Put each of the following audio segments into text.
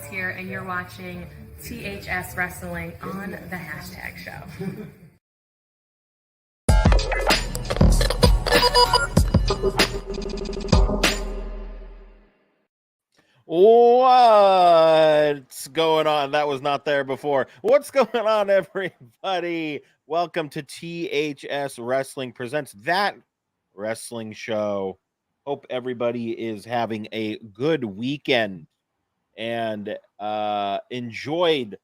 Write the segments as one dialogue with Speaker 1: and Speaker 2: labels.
Speaker 1: Flores here, and you're watching THS Wrestling on the Hashtag Show.
Speaker 2: What's going on? That was not there before. What's going on, everybody? Welcome to THS Wrestling Presents That Wrestling Show. Hope everybody is having a good weekend and enjoyed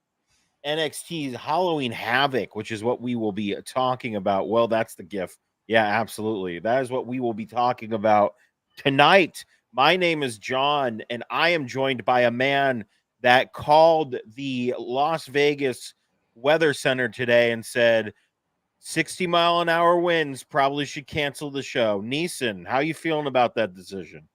Speaker 2: NXT's Halloween Havoc, which is what we will be talking about. Well, that's the gift. Yeah, absolutely. That is what we will be talking about tonight. My name is John, and I am joined by a man that called the Las Vegas Weather Center today and said 60-mile-an-hour winds probably should cancel the show. Neeson, how you feeling about that decision?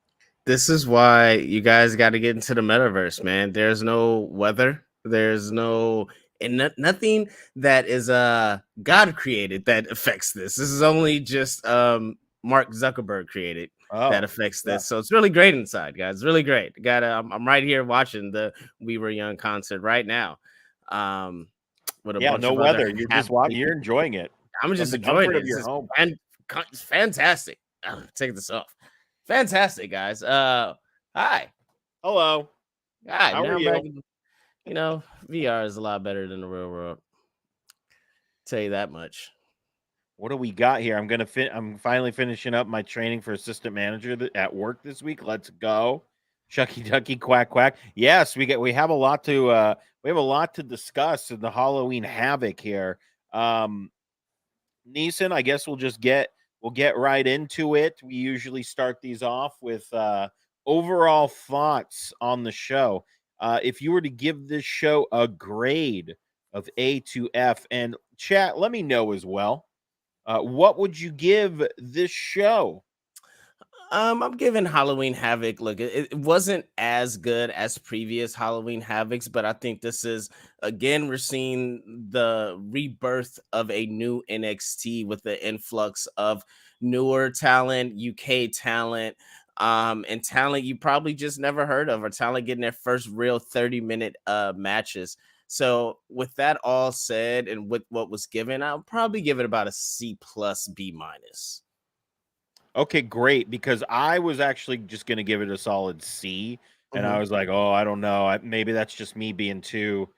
Speaker 3: This is why you guys got to get into the metaverse, man. There's no weather. There's no nothing that is God created that affects this. This is only just Mark Zuckerberg created that affects this.
Speaker 2: Yeah.
Speaker 3: So it's really great inside, guys. It's really great. I'm right here watching the We Were Young concert right now.
Speaker 2: With a bunch of weather. You're just watching. You're enjoying it.
Speaker 3: I'm just enjoying it. Of your home. It's fantastic. Take this off. Fantastic, guys. Hi.
Speaker 2: Hello.
Speaker 3: Hi.
Speaker 2: How are you?
Speaker 3: You know, VR is a lot better than the real world. Tell you that much.
Speaker 2: What do we got here? I'm finally finishing up my training for assistant manager at work this week. Let's go. Shucky ducky quack quack. Yes, we have a lot to discuss in the Halloween Havoc here. Neeson, I guess we'll get right into it. We usually start these off with overall thoughts on the show. If you were to give this show a grade of A to F, and chat, let me know as well. What would you give this show?
Speaker 3: I'm giving Halloween Havoc. Look, it wasn't as good as previous Halloween Havocs, but I think this is, again, we're seeing the rebirth of a new NXT with the influx of newer talent, UK talent, and talent you probably just never heard of, or talent getting their first real 30-minute matches. So with that all said, and with what was given, I'll probably give it about a C plus B minus.
Speaker 2: Okay, great. Because I was actually just going to give it a solid C, and I was like, oh, I don't know. Maybe that's just me being too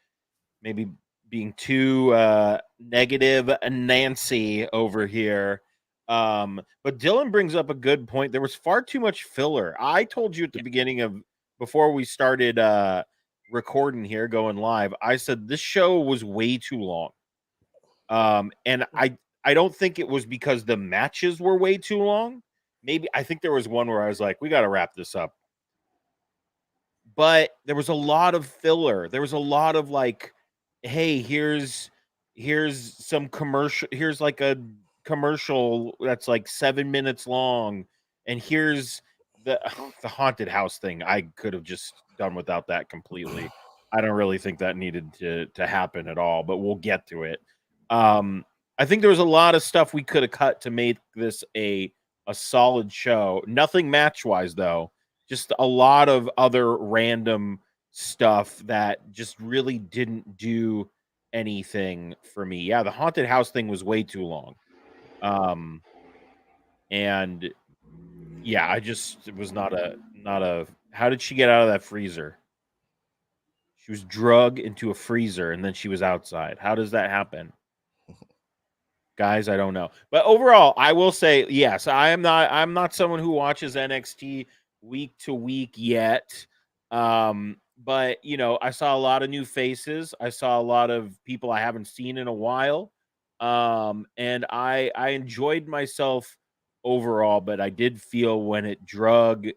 Speaker 2: negative Nancy over here. But Dylan brings up a good point. There was far too much filler. I told you at the beginning of, before we started recording here, going live, I said this show was way too long. And I don't think it was because the matches were way too long. Maybe I think there was one where I was like, we got to wrap this up. But there was a lot of filler. There was a lot of like, hey, here's some commercial. Here's like a commercial that's like 7 minutes long, and here's the haunted house thing. I could have just done without that completely. I don't really think that needed to happen at all, but we'll get to it. I think there was a lot of stuff we could have cut to make this a solid show. Nothing match-wise, though. Just a lot of other random stuff that just really didn't do anything for me. Yeah, the haunted house thing was way too long. And yeah, it was not a how did she get out of that freezer? She was drugged into a freezer and then she was outside. How does that happen? Guys, I don't know. But overall, I will say yes, I'm not someone who watches NXT week to week yet. But you know, I saw a lot of new faces. I saw a lot of people I haven't seen in a while. And I enjoyed myself overall, but I did feel when it drug.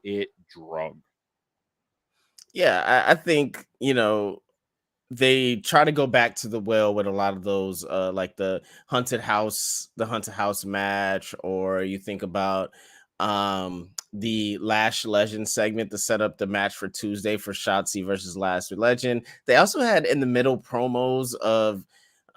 Speaker 3: Yeah, I think, you know, they try to go back to the well with a lot of those like the haunted house match, or you think about the Lash Legend segment to set up the match for Tuesday for Shotzi versus Lash Legend. They also had in the middle promos of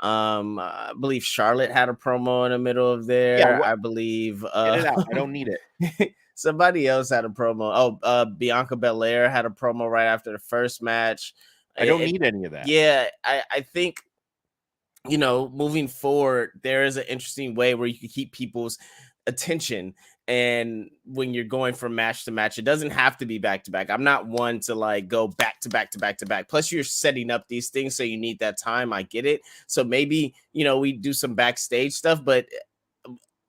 Speaker 3: I believe Charlotte had a promo in the middle of there.
Speaker 2: Yeah,
Speaker 3: I believe
Speaker 2: get it out. I don't need it.
Speaker 3: Somebody else had a promo. Bianca Belair had a promo right after the first match.
Speaker 2: I don't need any of that.
Speaker 3: Yeah, I think, moving forward, there is an interesting way where you can keep people's attention. And when you're going from match to match, it doesn't have to be back to back. I'm not one to like go back to back to back to back. Plus, you're setting up these things, so you need that time. I get it. So maybe, we do some backstage stuff, but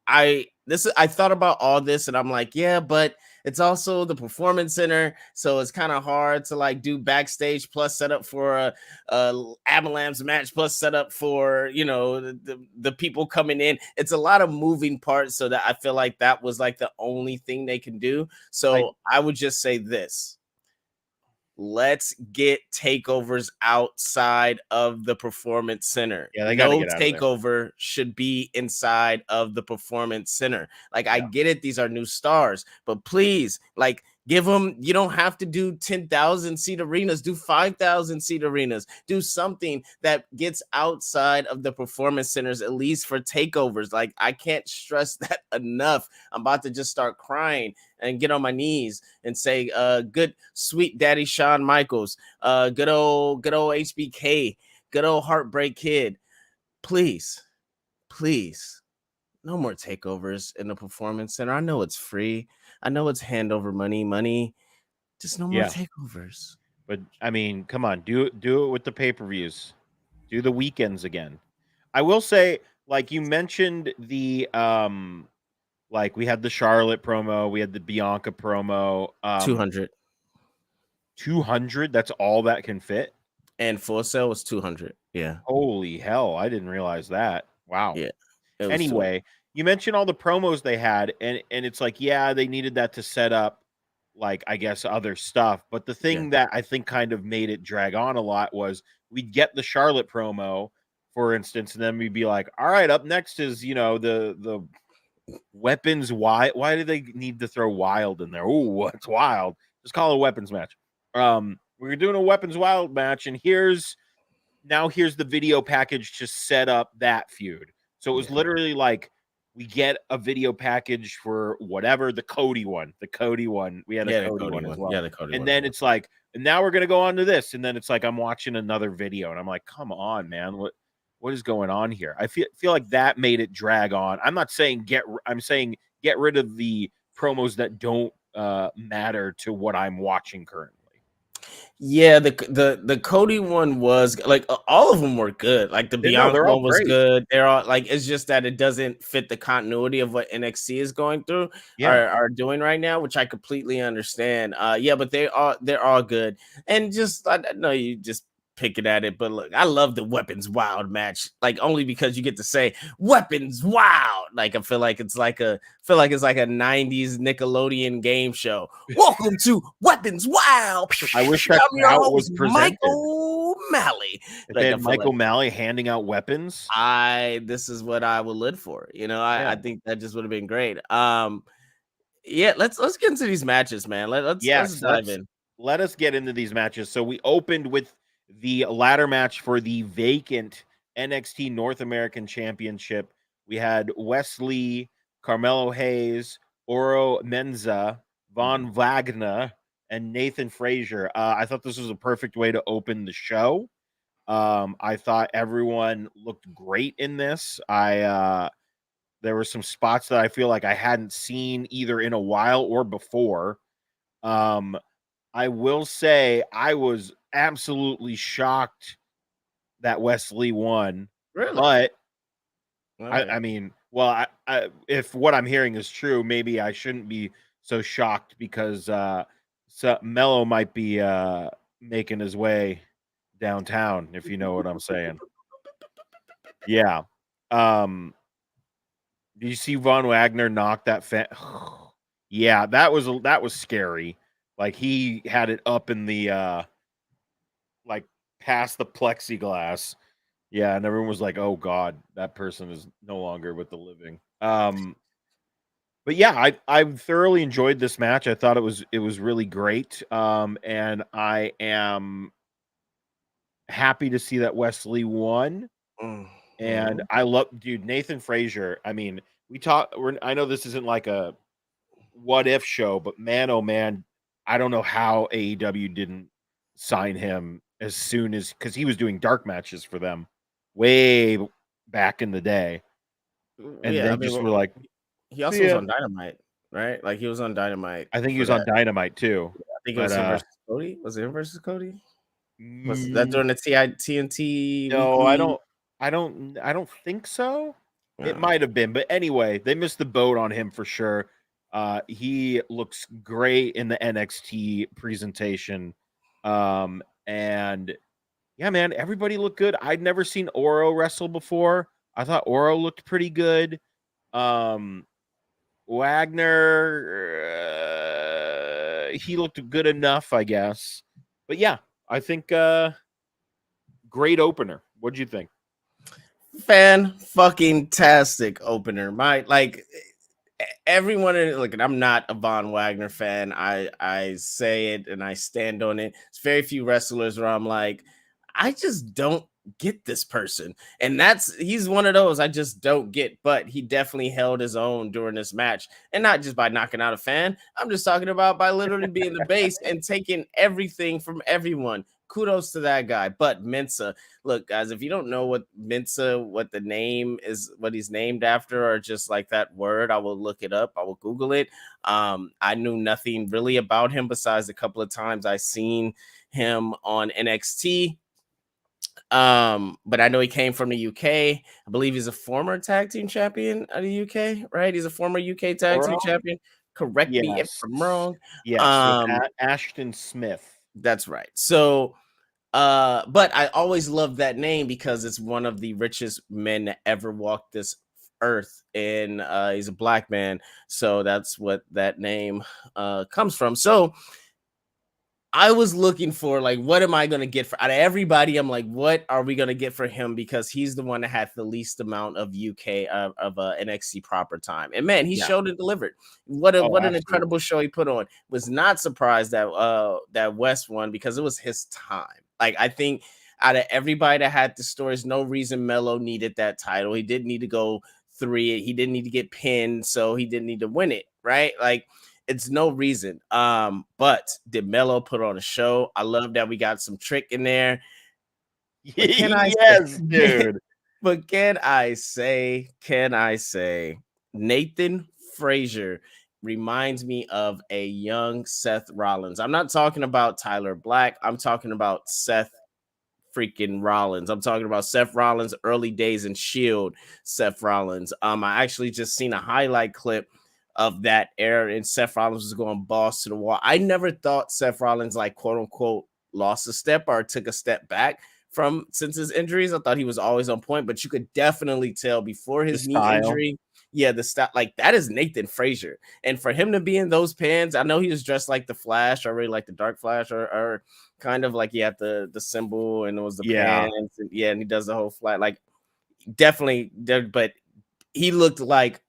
Speaker 3: I thought about all this and I'm like, yeah, but it's also the performance center, so it's kind of hard to like do backstage plus set up for a avalanche match plus set up for the people coming in. It's a lot of moving parts, so that I feel like that was like the only thing they can do. So I would just say this: let's get takeovers outside of the performance center.
Speaker 2: Yeah, they gotta
Speaker 3: No
Speaker 2: get out of there.
Speaker 3: takeover should be inside of the performance center. Like, I get it, these are new stars, but please, like, give them, you don't have to do 10,000 seat arenas, do 5,000 seat arenas, do something that gets outside of the performance centers, at least for takeovers. Like, I can't stress that enough. I'm about to just start crying and get on my knees and say, good sweet daddy Shawn Michaels, good old HBK, good old Heartbreak Kid, please, no more takeovers in the performance center. I know it's free. I know it's hand over money. Just no more takeovers.
Speaker 2: But I mean, come on, do it with the pay-per-views. Do the weekends again. I will say, like you mentioned, the like we had the Charlotte promo, we had the Bianca promo.
Speaker 3: 200.
Speaker 2: 200, that's all that can fit.
Speaker 3: And Full Sail was 200. Yeah.
Speaker 2: Holy hell, I didn't realize that. Wow.
Speaker 3: Yeah.
Speaker 2: Anyway, you mentioned all the promos they had, and it's like, yeah, they needed that to set up, like, I guess, other stuff. But the thing that I think kind of made it drag on a lot was we'd get the Charlotte promo, for instance, and then we'd be like, all right, up next is, the weapons. Why do they need to throw wild in there? Oh, what's wild? Just call it a weapons match. We're doing a weapons wild match, and here's the video package to set up that feud. So it was literally like, we get a video package for whatever, the Cody one. We had a Cody one as well.
Speaker 3: Yeah, the Cody
Speaker 2: and
Speaker 3: one.
Speaker 2: then it's like, and now we're going to go on to this. And then it's like, I'm watching another video and I'm like, come on, man. What is going on here? I feel like that made it drag on. I'm not saying I'm saying get rid of the promos that don't matter to what I'm watching currently.
Speaker 3: Yeah, the Cody one was like, all of them were good. Like the Bianca one was good. They're all like, it's just that it doesn't fit the continuity of what NXT is going through are doing right now, which I completely understand. Yeah, but they're all good. And just, I know you just picking at it, but look, I love the Weapons Wild match, like, only because you get to say Weapons Wild. Like, I feel like it's like a 90s Nickelodeon game show. Welcome to Weapons Wild.
Speaker 2: I wish that's how it was presented.
Speaker 3: Michael Malley.
Speaker 2: If they had Michael Malley handing out weapons,
Speaker 3: this is what I would live for. I think that just would have been great. Yeah, let's get into these matches, man. Let's dive in.
Speaker 2: Let us get into these matches. So we opened with the ladder match for the vacant NXT North American Championship. We had Wesley, Carmelo Hayes, Oro Menza, Von Wagner, and Nathan Frazier. I thought this was a perfect way to open the show. I thought everyone looked great in this. There were some spots that I feel like I hadn't seen either in a while or before. I will say I was absolutely shocked that Wesley won.
Speaker 3: Really?
Speaker 2: But I mean, well, if what I'm hearing is true, maybe I shouldn't be so shocked, because Mello might be making his way downtown, if you know what I'm saying. Yeah. Did you see Von Wagner knock that fan? Yeah, that was scary. Like, he had it up in the like past the plexiglass. Yeah, and everyone was like, "Oh God, that person is no longer with the living." But yeah, I thoroughly enjoyed this match. I thought it was really great. And I am happy to see that Wesley won. And I love, dude, Nathan Frazier. I mean, I know this isn't like a what if show, but man, oh man, I don't know how AEW didn't sign him as soon as, because he was doing dark matches for them way back in the day, and
Speaker 3: Yeah,
Speaker 2: they
Speaker 3: I mean,
Speaker 2: just were like,
Speaker 3: he
Speaker 2: "See
Speaker 3: also was
Speaker 2: ya."
Speaker 3: on Dynamite, right? Like he was on Dynamite
Speaker 2: I think he
Speaker 3: for
Speaker 2: was
Speaker 3: that.
Speaker 2: on Dynamite too,
Speaker 3: I think it was him
Speaker 2: but
Speaker 3: versus Cody. Was it him versus Cody? Was that
Speaker 2: mm,
Speaker 3: during the TNT
Speaker 2: no, I
Speaker 3: weekly?
Speaker 2: don't, I don't think so. It
Speaker 3: No.
Speaker 2: might have been, but anyway, they missed the boat on him for sure. He looks great in the NXT presentation, and yeah, man, everybody looked good. I'd never seen Oro wrestle before. I thought Oro looked pretty good. Um, Wagner, he looked good enough, I guess. But yeah, I think great opener. What'd you think?
Speaker 3: Fan fucking tastic opener. My like everyone in look, I'm not a Von Wagner fan. I say it and I stand on it. It's very few wrestlers where I'm like, I just don't get this person. And he's one of those I just don't get, but he definitely held his own during this match. And not just by knocking out a fan. I'm just talking about by literally being the base and taking everything from everyone. Kudos to that guy. But Mensa, look, guys, if you don't know what Mensa, what the name is, what he's named after, or just like that word, I will look it up. I will Google it. I knew nothing really about him besides a couple of times I seen him on NXT. But I know he came from the UK. I believe he's a former tag team champion of the UK, right? He's a former UK tag team
Speaker 2: Oro?
Speaker 3: champion. Correct me if
Speaker 2: Yes.
Speaker 3: I'm wrong.
Speaker 2: Yes, with Ashton Smith.
Speaker 3: That's right. So but I always loved that name because it's one of the richest men that ever walked this earth, and he's a black man, so that's what that name comes from. So I was looking for like, what am I gonna get for out of everybody? I'm like, what are we gonna get for him? Because he's the one that had the least amount of UK of NXT proper time. And man, he
Speaker 2: Yeah.
Speaker 3: showed and delivered.
Speaker 2: Oh,
Speaker 3: What an
Speaker 2: absolutely.
Speaker 3: incredible show he put on. Was not surprised that that West won because it was his time. Like I think out of everybody that had the stories, no reason Melo needed that title. He didn't need to go 3. He didn't need to get pinned, so he didn't need to win it, right? Like it's no reason. But did Melo put on a show? I love that we got some trick in there. But can I
Speaker 2: Yes,
Speaker 3: say,
Speaker 2: dude.
Speaker 3: but can I say Nathan Frazier reminds me of a young Seth Rollins. I'm not talking about Tyler Black. I'm talking about Seth freaking Rollins. I'm talking about Seth Rollins early days in Shield. Seth Rollins. I actually just seen a highlight clip of that era, and Seth Rollins was going balls to the wall. I never thought Seth Rollins like quote unquote lost a step or took a step back from since his injuries. I thought he was always on point, but you could definitely tell before
Speaker 2: The
Speaker 3: his knee
Speaker 2: style.
Speaker 3: injury. Yeah, the stuff like that is Nathan Frazier, and for him to be in those pants, I know he was dressed like the Flash, or really like the Dark Flash, or kind of like he had the symbol and it was the
Speaker 2: Yeah.
Speaker 3: pants, and yeah, and he does the whole flat, like definitely, but he looked like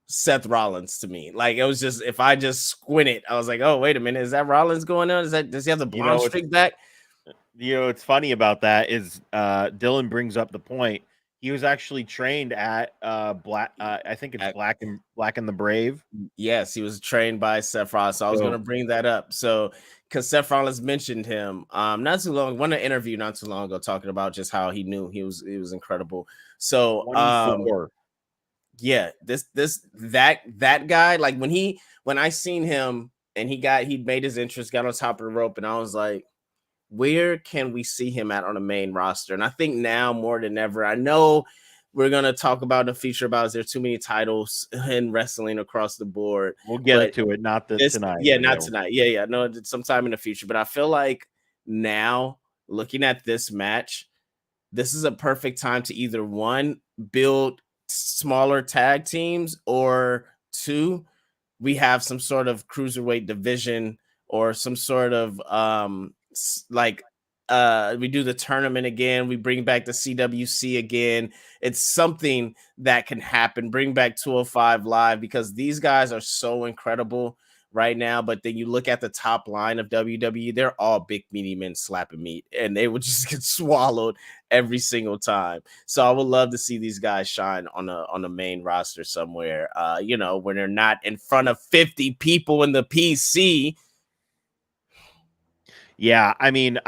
Speaker 3: Seth Rollins to me. Like it was just if I just squinted, I was like, oh wait a minute, is that Rollins going on? Does he have the blonde streak back?
Speaker 2: What's funny about that is Dylan brings up the point. He was actually trained at Black. I think it's Black and the Brave.
Speaker 3: Yes, he was trained by Seth Rollins. So I was going to bring that up. So because Seth Rollins mentioned him not too long, one interview not too long ago, talking about just how he knew he was incredible. So
Speaker 2: 24.
Speaker 3: yeah, that guy, like when I seen him and he made his entrance, got on top of the rope, and I was like, where can we see him at on the main roster? And I think now more than ever, I know we're gonna talk about the feature about is there too many titles in wrestling across the board.
Speaker 2: We'll get to it, not tonight.
Speaker 3: Yeah, not tonight. Yeah, no, sometime in the future. But I feel like now, looking at this match, this is a perfect time to either one, build smaller tag teams, or two, we have some sort of cruiserweight division or some sort of like we do the tournament again, we bring back the CWC again. It's something that can happen. Bring back 205 Live because these guys are so incredible right now. But then you look at the top line of WWE, they're all big meaty men slapping meat, and they would just get swallowed every single time. So I would love to see these guys shine on a main roster somewhere. When they're not in front of 50 people in the PC.
Speaker 2: Yeah, I mean,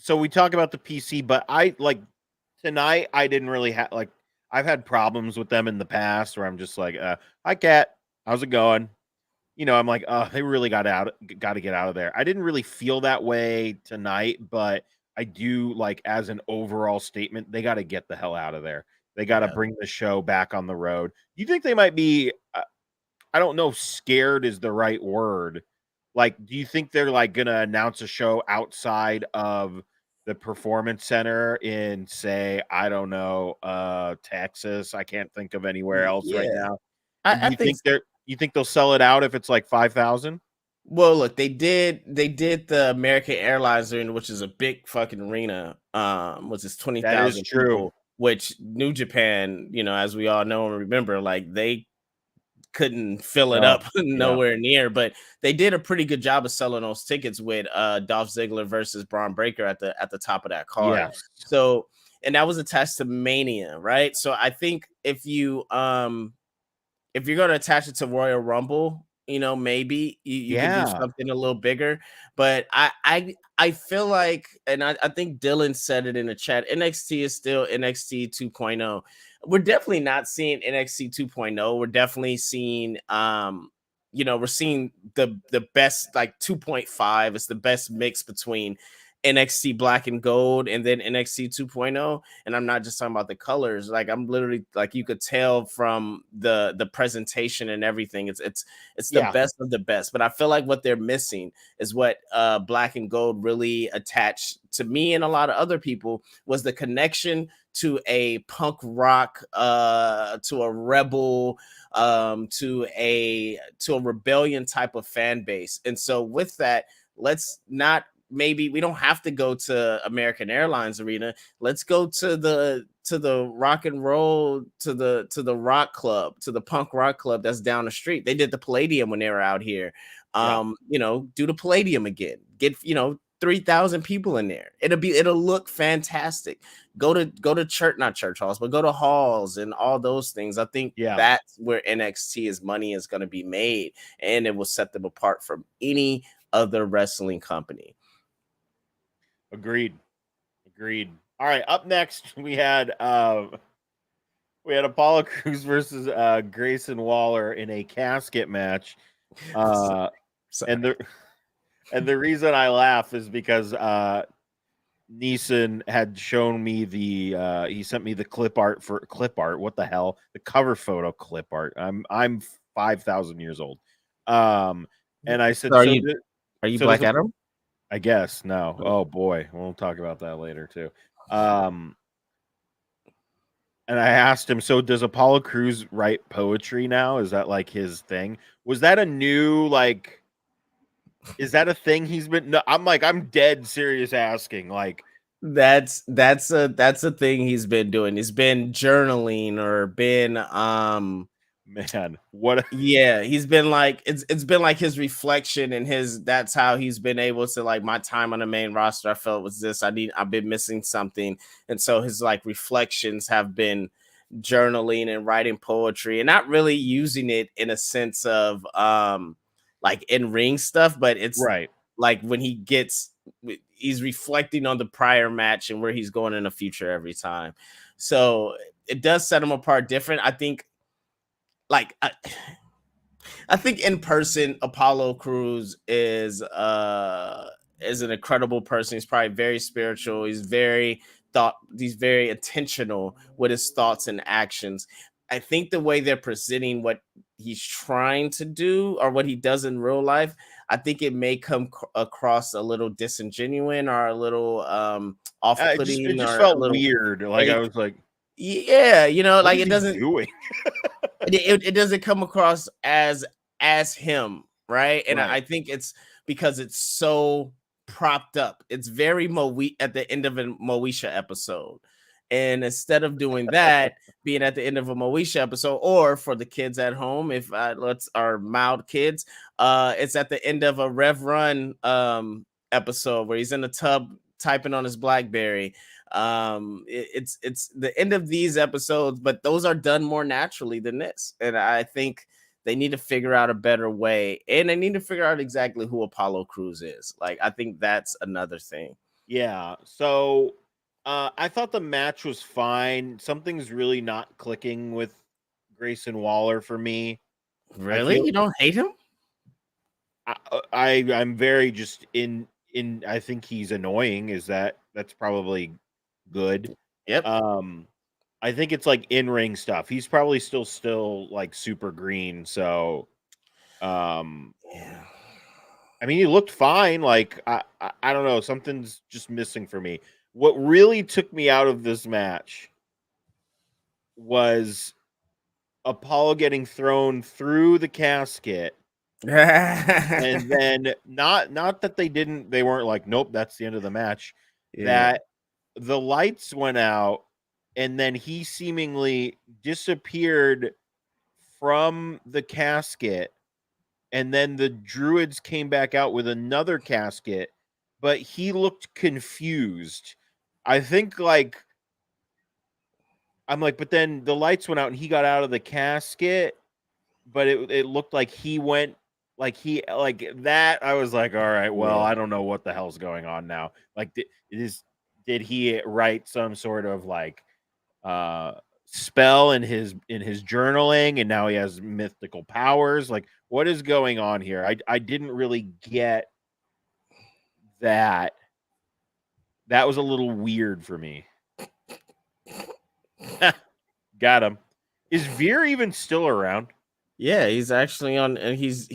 Speaker 2: so we talk about the PC, but I like tonight. I didn't really have like I've had problems with them in the past where I'm just like, hi Cat, how's it going? I'm like, oh, they really got to get out of there. I didn't really feel that way tonight, but I do like as an overall statement, they got to get the hell out of there. They got to
Speaker 3: Yeah.
Speaker 2: bring the show back on the road. You think they might be? I don't know. Scared is the right word. Like, do you think they're like gonna announce a show outside of the performance center in, say, I don't know, Texas? I can't think of anywhere else right
Speaker 3: Yeah.
Speaker 2: now. And do
Speaker 3: I
Speaker 2: you
Speaker 3: think
Speaker 2: think they'll sell it out if it's like 5,000?
Speaker 3: Well, look, they did the American Airlines Arena, which is a big fucking arena, which is
Speaker 2: That is
Speaker 3: 20,000
Speaker 2: true.
Speaker 3: people, which New Japan, as we all know and remember, like they couldn't fill it
Speaker 2: No.
Speaker 3: up
Speaker 2: Yeah.
Speaker 3: nowhere near, but they did a pretty good job of selling those tickets with Dolph Ziggler versus Braun Breaker at the top of that card.
Speaker 2: Yes.
Speaker 3: So, and that was attached to Mania, right? So I think if you're going to attach it to Royal Rumble, maybe you could do
Speaker 2: Yeah.
Speaker 3: something a little bigger. But I feel like, and I think Dylan said it in the chat, NXT is still NXT 2.0. We're definitely not seeing NXT 2.0. We're definitely seeing we're seeing the best, like 2.5 is the best mix between NXT Black and Gold and then NXT 2.0. And I'm not just talking about the colors. Like I'm literally like you could tell from the presentation and everything. It's the
Speaker 2: Yeah.
Speaker 3: best of the best. But I feel like what they're missing is what Black and Gold really attached to me and a lot of other people was the connection to a punk rock, to a rebel, to a rebellion type of fan base. And so with that, let's not, maybe we don't have to go to American Airlines Arena. Let's go to the rock and roll, to the rock club, to the punk rock club that's down the street. They did the Palladium when they were out here.
Speaker 2: Yeah.
Speaker 3: Do the Palladium again. Get 3,000 people in there. It'll look fantastic. Go to church, not church halls, but go to halls and all those things. I think
Speaker 2: Yeah.
Speaker 3: that's where NXT's money is going to be made, and it will set them apart from any other wrestling company.
Speaker 2: Agreed. All right, up next we had Apollo Crews versus Grayson Waller in a casket match.
Speaker 3: Sorry.
Speaker 2: And the reason I laugh is because Neeson had shown me he sent me the clip art. What the hell? The cover photo clip art. I'm 5,000 years old. And I said,
Speaker 3: So are you Black Adam?
Speaker 2: I guess no. Oh boy, we'll talk about that later too. And I asked him, so does Apollo Crews write poetry now? Is that like his thing? Was that a new like? Is that a thing he's been? No, I'm dead serious asking. Like
Speaker 3: That's a thing he's been doing. He's been journaling or been
Speaker 2: man, what?
Speaker 3: Yeah, he's been like it's been like his reflection and that's how he's been able to, like, my time on the main roster, I felt was this. I've been missing something. And so his like reflections have been journaling and writing poetry and not really using it in a sense of like in ring stuff, but it's
Speaker 2: Right.
Speaker 3: like when he's reflecting on the prior match and where he's going in the future every time. So it does set him apart different. I think like I think in person, Apollo Crews is an incredible person. He's probably very spiritual. He's very intentional with his thoughts and actions. I think the way they're presenting what he's trying to do or what he does in real life, I think it may come across a little disingenuous or a little off-putting
Speaker 2: It just
Speaker 3: or a
Speaker 2: felt
Speaker 3: little
Speaker 2: weird. Like I
Speaker 3: fake.
Speaker 2: was like,
Speaker 3: Yeah,
Speaker 2: what
Speaker 3: like
Speaker 2: is
Speaker 3: it
Speaker 2: he
Speaker 3: doesn't
Speaker 2: doing?
Speaker 3: it doesn't come across as him, right? And
Speaker 2: Right.
Speaker 3: I think it's because it's so propped up. It's very at the end of a Moesha episode. And instead of doing that, being at the end of a Moesha episode, or for the kids at home, if let's our mild kids, it's at the end of a Rev Run episode where he's in the tub typing on his BlackBerry. It's the end of these episodes, but those are done more naturally than this. And I think they need to figure out a better way, and they need to figure out exactly who Apollo Crews is. Like, I think that's another thing.
Speaker 2: Yeah. So I thought the match was fine. Something's really not clicking with Grayson Waller for me. I
Speaker 3: Really?
Speaker 2: feel
Speaker 3: You don't hate him?
Speaker 2: I'm very just in I think he's annoying. That's probably good.
Speaker 3: Yep.
Speaker 2: I think it's like in-ring stuff. He's probably still like super green, so
Speaker 3: Yeah.
Speaker 2: I mean, he looked fine. Like I don't know, something's just missing for me. What really took me out of this match was Apollo getting thrown through the casket, and then not that they weren't like, nope, that's the end of the match.
Speaker 3: Yeah.
Speaker 2: That the lights went out, and then he seemingly disappeared from the casket, and then the druids came back out with another casket, but he looked confused. I think like I'm like, but then the lights went out and he got out of the casket, but it looked like he went like that. I was like, all right, well,
Speaker 3: Yeah.
Speaker 2: I don't know what the hell's going on now. Like, did he write some sort of like spell in his journaling, and now he has mythical powers? Like, what is going on here? I didn't really get that. That was a little weird for me. Got him. Is Veer even still around?
Speaker 3: Yeah, he's actually on, and he's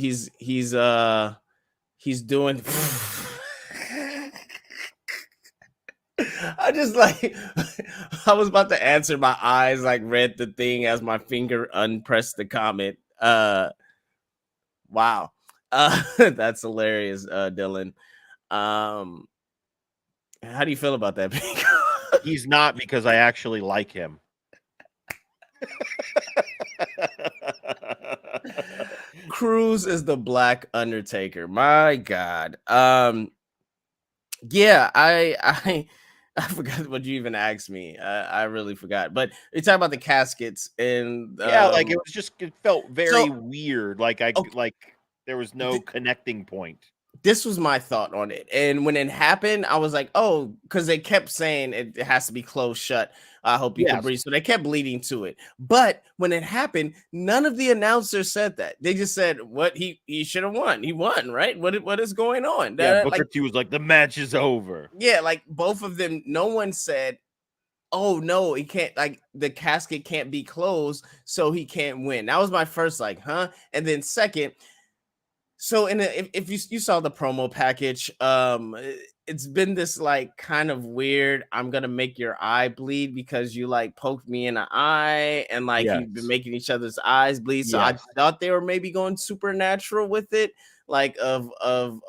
Speaker 3: doing I just like I was about to answer, my eyes like read the thing as my finger unpressed the comment. Wow. That's hilarious, Dylan. Um how do you feel about that, Pink?
Speaker 2: He's not, because I actually like him.
Speaker 3: Cruz is the Black Undertaker. My God. Yeah, I forgot what you even asked me. I really forgot. But you talk about the caskets and
Speaker 2: Yeah, like it felt very
Speaker 3: so
Speaker 2: weird.
Speaker 3: okay,
Speaker 2: Like there was no connecting point.
Speaker 3: this was my thought on it. And when it happened, I was like, oh, because they kept saying it has to be closed shut. I hope you can
Speaker 2: Yes.
Speaker 3: breathe. So they kept leading to it. But when it happened, none of the announcers said that. They just said what he should have won. He won, right? What is going on?
Speaker 2: Yeah,
Speaker 3: That,
Speaker 2: Booker
Speaker 3: like,
Speaker 2: T was like, the match is over.
Speaker 3: yeah, like both of them, no one said, oh no, he can't, like the casket can't be closed, so he can't win. That was my first like, huh? And then second, so if you saw the promo package, it's been this like kind of weird, I'm gonna make your eye bleed because you like poked me in the eye, and like
Speaker 2: Yes.
Speaker 3: he's been making each other's eyes bleed. So I
Speaker 2: Yes.
Speaker 3: thought they were maybe going supernatural with it, like of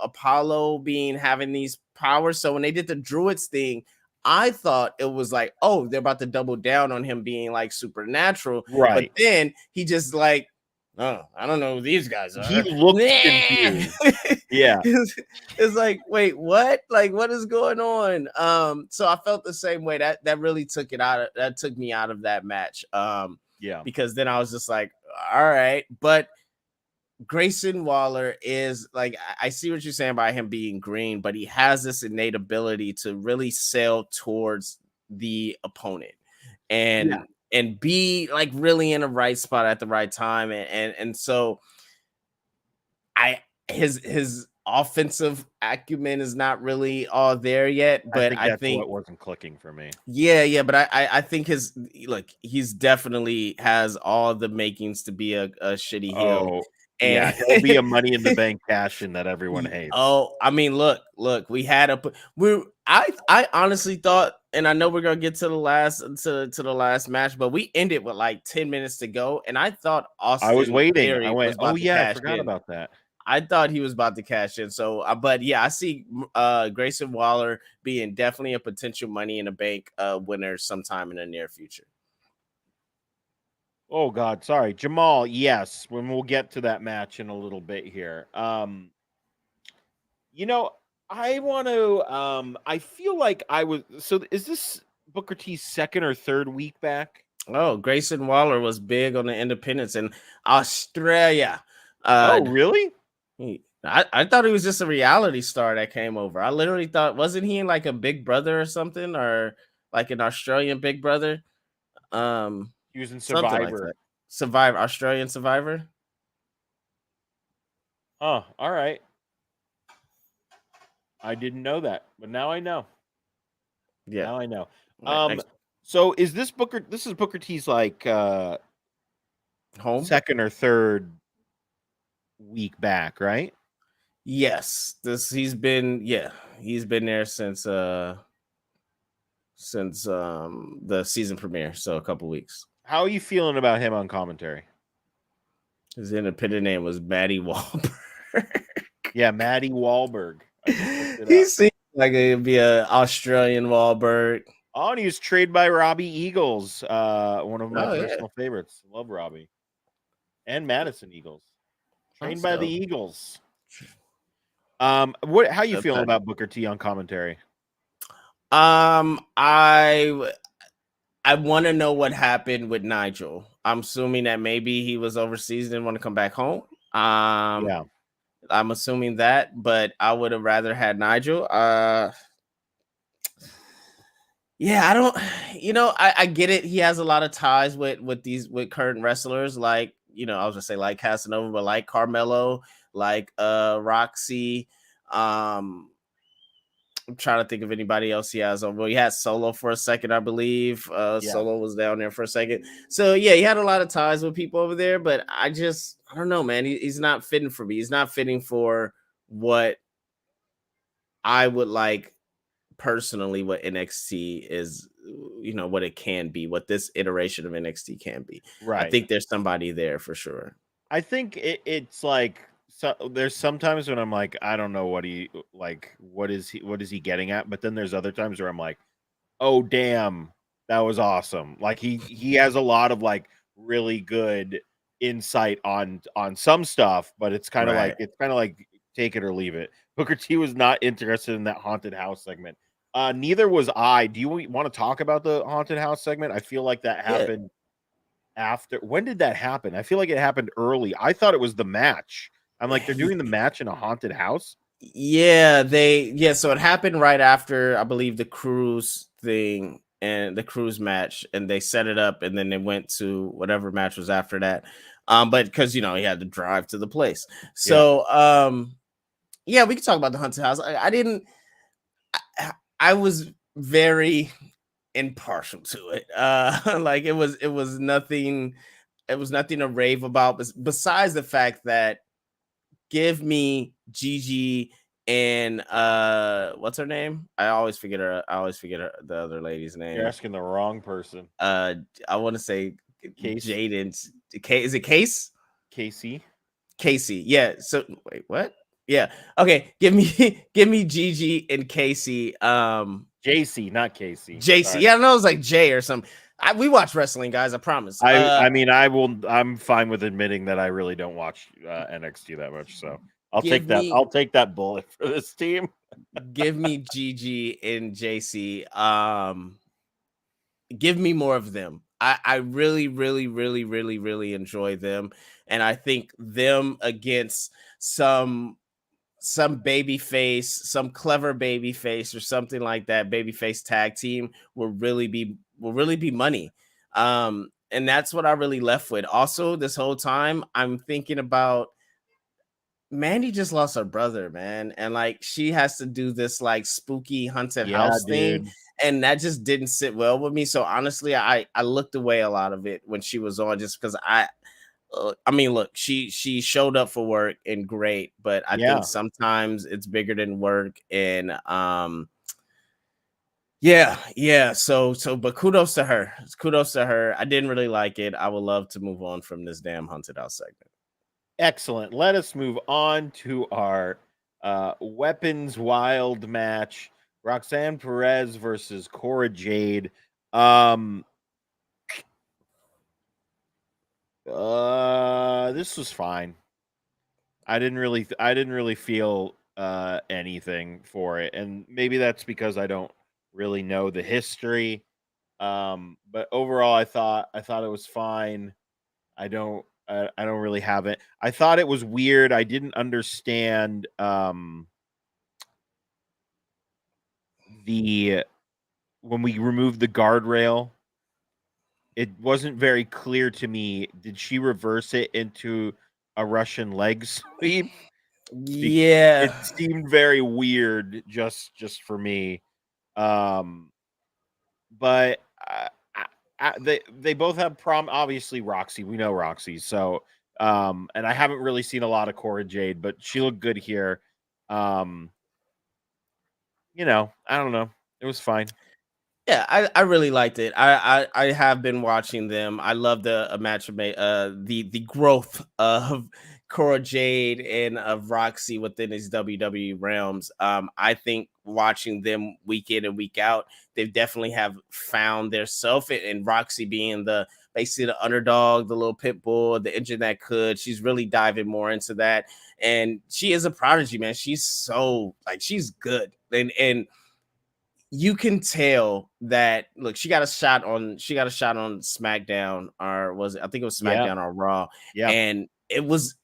Speaker 3: Apollo being having these powers. So when they did the druids thing, I thought it was like, oh, they're about to double down on him being like supernatural. But
Speaker 2: Right.
Speaker 3: then he just like, oh, I don't know who these guys
Speaker 2: He
Speaker 3: are.
Speaker 2: looked confused. Yeah.
Speaker 3: It's like, wait, what? Like, what is going on? So I felt the same way. That really took me out of that match.
Speaker 2: Yeah.
Speaker 3: Because then I was just like, all right, but Grayson Waller is like, I see what you're saying about him being green, but he has this innate ability to really sail towards the opponent and
Speaker 2: Yeah.
Speaker 3: and be like really in the right spot at the right time. And so I his offensive acumen is not really all there yet,
Speaker 2: I
Speaker 3: but
Speaker 2: think
Speaker 3: I
Speaker 2: that's
Speaker 3: think
Speaker 2: what wasn't clicking for me.
Speaker 3: yeah, but I think his look, he's definitely has all the makings to be a shitty heel.
Speaker 2: Oh, yeah.
Speaker 3: And
Speaker 2: He'll be a Money in the Bank cash in that everyone hates.
Speaker 3: oh, I mean, look, we had I honestly thought, and I know we're gonna get to the last match, but we ended with like 10 minutes to go, and I thought
Speaker 2: I was
Speaker 3: Austin
Speaker 2: waiting. I
Speaker 3: Theory was
Speaker 2: went, oh,
Speaker 3: about to
Speaker 2: yeah, I
Speaker 3: cash
Speaker 2: forgot
Speaker 3: in.
Speaker 2: about that.
Speaker 3: I thought he was about to cash in. So, but yeah, I see Grayson Waller being definitely a potential Money in the Bank winner sometime in the near future.
Speaker 2: Oh God, sorry, Jamal. Yes, when we'll get to that match in a little bit here. You know, I want to. I feel like I was. So, is this Booker T's second or third week back?
Speaker 3: Oh, Grayson Waller was big on the independents in Australia.
Speaker 2: Oh, really?
Speaker 3: I thought he was just a reality star that came over. I literally thought, wasn't he in like a Big Brother or something, or like an Australian Big Brother?
Speaker 2: He was in
Speaker 3: Something like
Speaker 2: Survivor.
Speaker 3: that. Survivor, Australian Survivor.
Speaker 2: Oh, all right. I didn't know that, but now I know.
Speaker 3: Yeah.
Speaker 2: Now I know.
Speaker 3: Right, next
Speaker 2: So is this Booker? This is Booker T's like
Speaker 3: home.
Speaker 2: second or third week back, right?
Speaker 3: Yes, he's been there since the season premiere, so a couple weeks.
Speaker 2: How are you feeling about him on commentary?
Speaker 3: His independent name was Maddie Wahlberg.
Speaker 2: Yeah, Maddie Wahlberg. I just looked it
Speaker 3: He
Speaker 2: up.
Speaker 3: seems like it'd be an Australian Wahlberg.
Speaker 2: Oh, and he was traded by Robbie Eagles, one of my personal favorites. Love Robbie. And Madison Eagles. Trained by the Eagles. How you feeling about Booker T on commentary?
Speaker 3: I want to know what happened with Nigel. I'm assuming that maybe he was overseas and didn't want to come back home.
Speaker 2: Yeah.
Speaker 3: I'm assuming that, but I would have rather had Nigel. Yeah, I don't, I get it. He has a lot of ties with current wrestlers, like, I was gonna say like Casanova, but like Carmelo, like Roxy. I'm trying to think of anybody else he has on. Well, he had Solo for a second, I believe. Solo was down there for a second. So yeah, he had a lot of ties with people over there, but I don't know, man. He's not fitting for me. He's not fitting for what I would like personally, what NXT is, what it can be, what this iteration of NXT can be.
Speaker 2: Right.
Speaker 3: I think there's somebody there for sure.
Speaker 2: I think it's like, so there's sometimes when I'm like, I don't know what is he getting at? But then there's other times where I'm like, oh damn, that was awesome. Like he has a lot of like really good insight on some stuff, but it's kind of like take it or leave it. Booker T was not interested in that haunted house segment. Neither was I. Do you want to talk about the haunted house segment? I feel like that happened after. When did that happen? I feel like it happened early. I thought it was the match. I'm like, they're doing the match in a haunted house.
Speaker 3: Yeah, so it happened right after, I believe, the cruise thing and the cruise match, and they set it up, and then they went to whatever match was after that. But because he had to drive to the place. So yeah, we can talk about the haunted house. I was very impartial to it. Like it was nothing to rave about, besides the fact that give me Gigi and what's her name? I always forget the other lady's name.
Speaker 2: You're asking the wrong person.
Speaker 3: I want to say
Speaker 2: Case.
Speaker 3: Jaden's. Is it Case?
Speaker 2: Casey.
Speaker 3: Yeah. So wait, what? Yeah. Okay. Give me Gigi and Casey.
Speaker 2: JC, not Casey.
Speaker 3: JC. Sorry. Yeah, I know it was like Jay or something. We watch wrestling, guys. I promise.
Speaker 2: I'm fine with admitting that I really don't watch NXT that much, so I'll take that. I'll take that bullet for this team.
Speaker 3: Give me Gigi and JC. Give me more of them. I really, really, really, really, really enjoy them, and I think them against some baby face, some clever baby face or something like that, baby face tag team will really be money. And that's what I really left with. Also, this whole time I'm thinking about Mandy just lost her brother, man, and like she has to do this like spooky haunted house thing, and that just didn't sit well with me. So honestly, I looked away a lot of it when she was on, just because I mean, look, she showed up for work and great, but I think sometimes it's bigger than work. And so but kudos to her. I didn't really like it. I would love to move on from this damn haunted house segment.
Speaker 2: Excellent. Let us move on to our Weapons Wild match. Roxanne Perez versus Cora Jade. This was fine. I didn't really feel anything for it, and maybe that's because I don't really know the history. But overall, I thought it was fine. I don't I don't really have it. I thought it was weird. I didn't understand the when we removed the guardrail. It wasn't very clear to me. Did she reverse it into a Russian leg sweep? It
Speaker 3: Yeah.
Speaker 2: seemed very weird just for me. Um, but they both have obviously Roxy. We know Roxy, so and I haven't really seen a lot of Cora Jade, but she looked good here. Um, I don't know. It was fine.
Speaker 3: Yeah, I really liked it. I have been watching them. I love the the growth of Cora Jade and of Roxy within these WWE realms. I think watching them week in and week out, they definitely have found their self. And Roxy being the basically the underdog, the little pit bull, the engine that could. She's really diving more into that, and she is a prodigy, man. She's so she's good, and you can tell that look, she got a shot on SmackDown, or was it, I think it was
Speaker 2: Yeah,
Speaker 3: SmackDown or Raw,
Speaker 2: yeah,
Speaker 3: and it was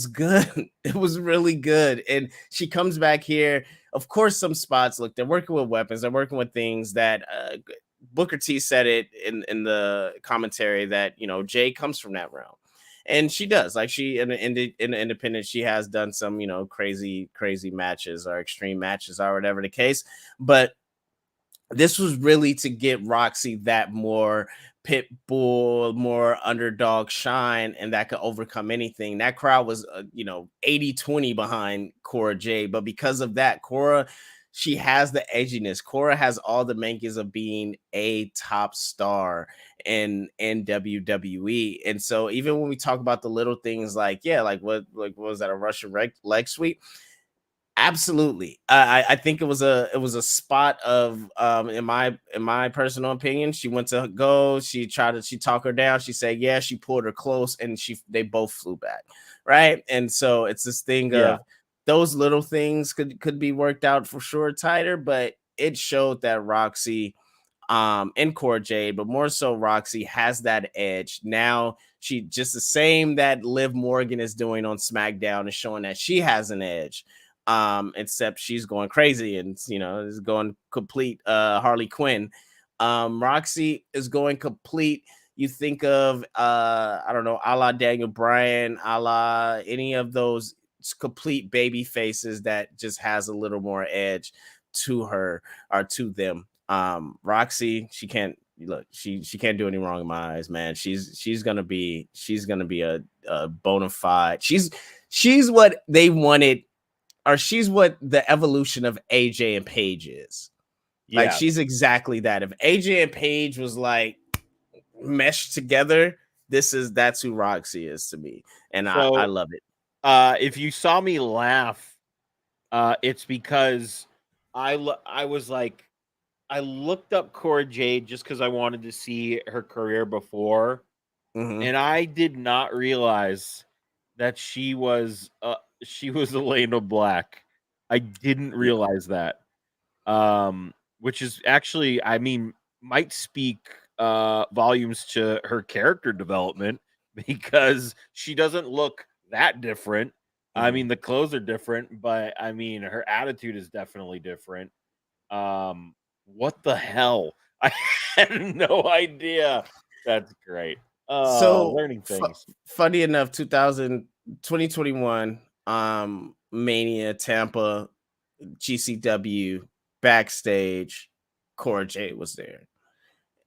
Speaker 3: good. It was really good. And she comes back here. Of course, some spots, look, they're working with weapons, they're working with things that Booker T said it in the commentary that Jay comes from that realm. And she does, like, she in the independent, she has done some crazy matches or extreme matches or whatever the case, but this was really to get Roxy that more pit bull, more underdog shine, and that could overcome anything. That crowd was, 80-20 behind Cora Jade. But because of that, Cora, she has the edginess. Cora has all the makings of being a top star in WWE. And so even when we talk about the little things like what was that, a Russian leg sweep? Absolutely. I think it was a spot of in my personal opinion. She went to go, she talked her down, she said yeah, she pulled her close, and they both flew back, right? And so it's this thing
Speaker 2: yeah.
Speaker 3: of those little things could be worked out for sure tighter, but it showed that Roxy and Cora Jade, but more so Roxy, has that edge. Now she just the same that Liv Morgan is doing on SmackDown, is showing that she has an edge. Except she's going crazy and is going complete Harley Quinn. Roxy is going complete. You think of I don't know, a la Daniel Bryan, a la any of those complete baby faces that just has a little more edge to her or to them. Roxy, she can't look, she can't do any wrong in my eyes, man. She's gonna be a bona fide. She's what they wanted, or she's what the evolution of AJ and Paige is. Like,
Speaker 2: Yeah.
Speaker 3: she's exactly that. If AJ and Paige was like meshed together, that's who Roxy is to me. And I
Speaker 2: So,
Speaker 3: love it.
Speaker 2: if you saw me laugh, it's because I was like, I looked up Cora Jade just because I wanted to see her career before,
Speaker 3: Mm-hmm.
Speaker 2: and I did not realize that she was Elena Black. I didn't
Speaker 3: Yeah.
Speaker 2: realize that. Which is actually, I mean, might speak volumes to her character development because she doesn't look that different. I
Speaker 3: Mm-hmm.
Speaker 2: mean, the clothes are different, but I mean, her attitude is definitely different. What the hell? I had no idea. That's great.
Speaker 3: So
Speaker 2: Learning things.
Speaker 3: funny enough, 2021 Mania Tampa GCW backstage, Cora Jade was there.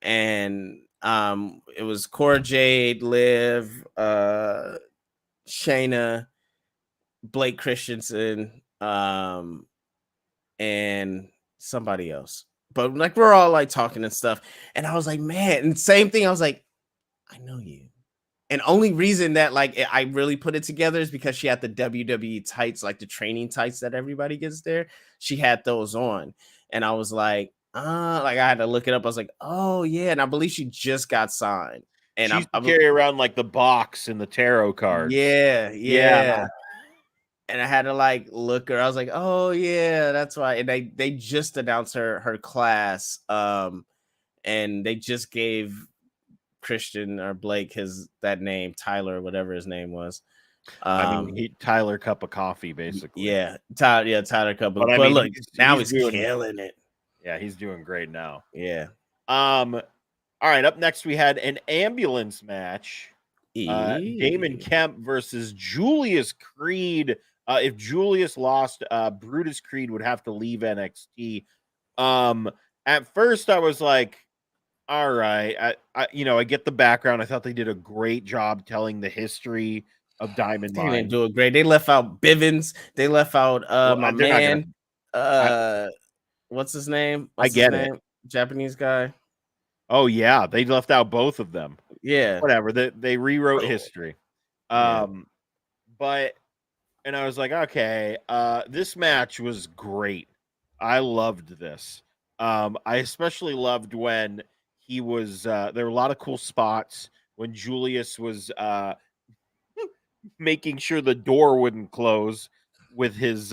Speaker 3: And it was Cora Jade, Liv, Shayna, Blake Christensen, and somebody else. But like, we're all like talking and stuff. And I was like, man, and same thing. I was like, I know you. And only reason that I really put it together is because she had the WWE tights, like the training tights that everybody gets there. She had those on. And I was like, like, I had to look it up. I was like, oh yeah. And I believe she just got signed. And
Speaker 2: She used to carry around like the box and the tarot cards.
Speaker 3: yeah,
Speaker 2: Yeah.
Speaker 3: yeah. And I had to like look her. I was like, oh yeah, that's why. And they just announced her class. And they just gave Christian or Blake that name, Tyler, whatever his name was.
Speaker 2: I mean, Tyler Cup of Coffee, basically.
Speaker 3: Tyler Cup.
Speaker 2: But I
Speaker 3: But
Speaker 2: mean,
Speaker 3: look, now
Speaker 2: he's
Speaker 3: he's
Speaker 2: doing,
Speaker 3: killing it.
Speaker 2: yeah, he's doing great now.
Speaker 3: Yeah.
Speaker 2: All right, up next we had an ambulance match. Damon Kemp versus Julius Creed. If Julius lost, Brutus Creed would have to leave NXT. At first I was like, all right, I get the background. I thought they did a great job telling the history of Diamond
Speaker 3: They
Speaker 2: Mine.
Speaker 3: didn't do it great. They left out Bivens. They left out my man. What's his name? What's his name? Japanese guy.
Speaker 2: Oh yeah, they left out both of them.
Speaker 3: Yeah.
Speaker 2: Whatever. They rewrote history.
Speaker 3: Yeah.
Speaker 2: But and I was like, okay, this match was great. I loved this. I especially loved when he was there were a lot of cool spots when Julius was making sure the door wouldn't close with his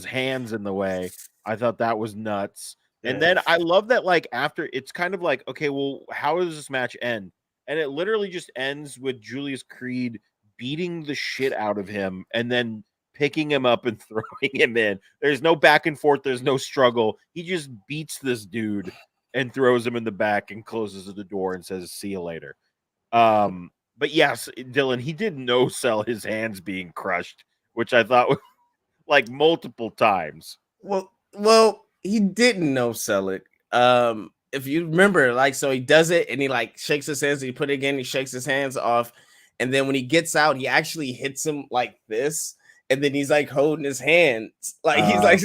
Speaker 2: hands in the way. I thought that was nuts. And then I love that, like, after it's kind of like, okay, well, how does this match end? And it literally just ends with Julius Creed beating the shit out of him and then picking him up and throwing him in. There's no back and forth, there's no struggle. He just beats this dude and throws him in the back and closes the door and says, "See you later." But yes, Dylan, he did no sell his hands being crushed, which I thought was like multiple times.
Speaker 3: Well, he didn't no sell it. If you remember, like, so he does it and he like shakes his hands, and he put it again, he shakes his hands off, and then when he gets out, he actually hits him like this, and then he's like holding his hands, like he's like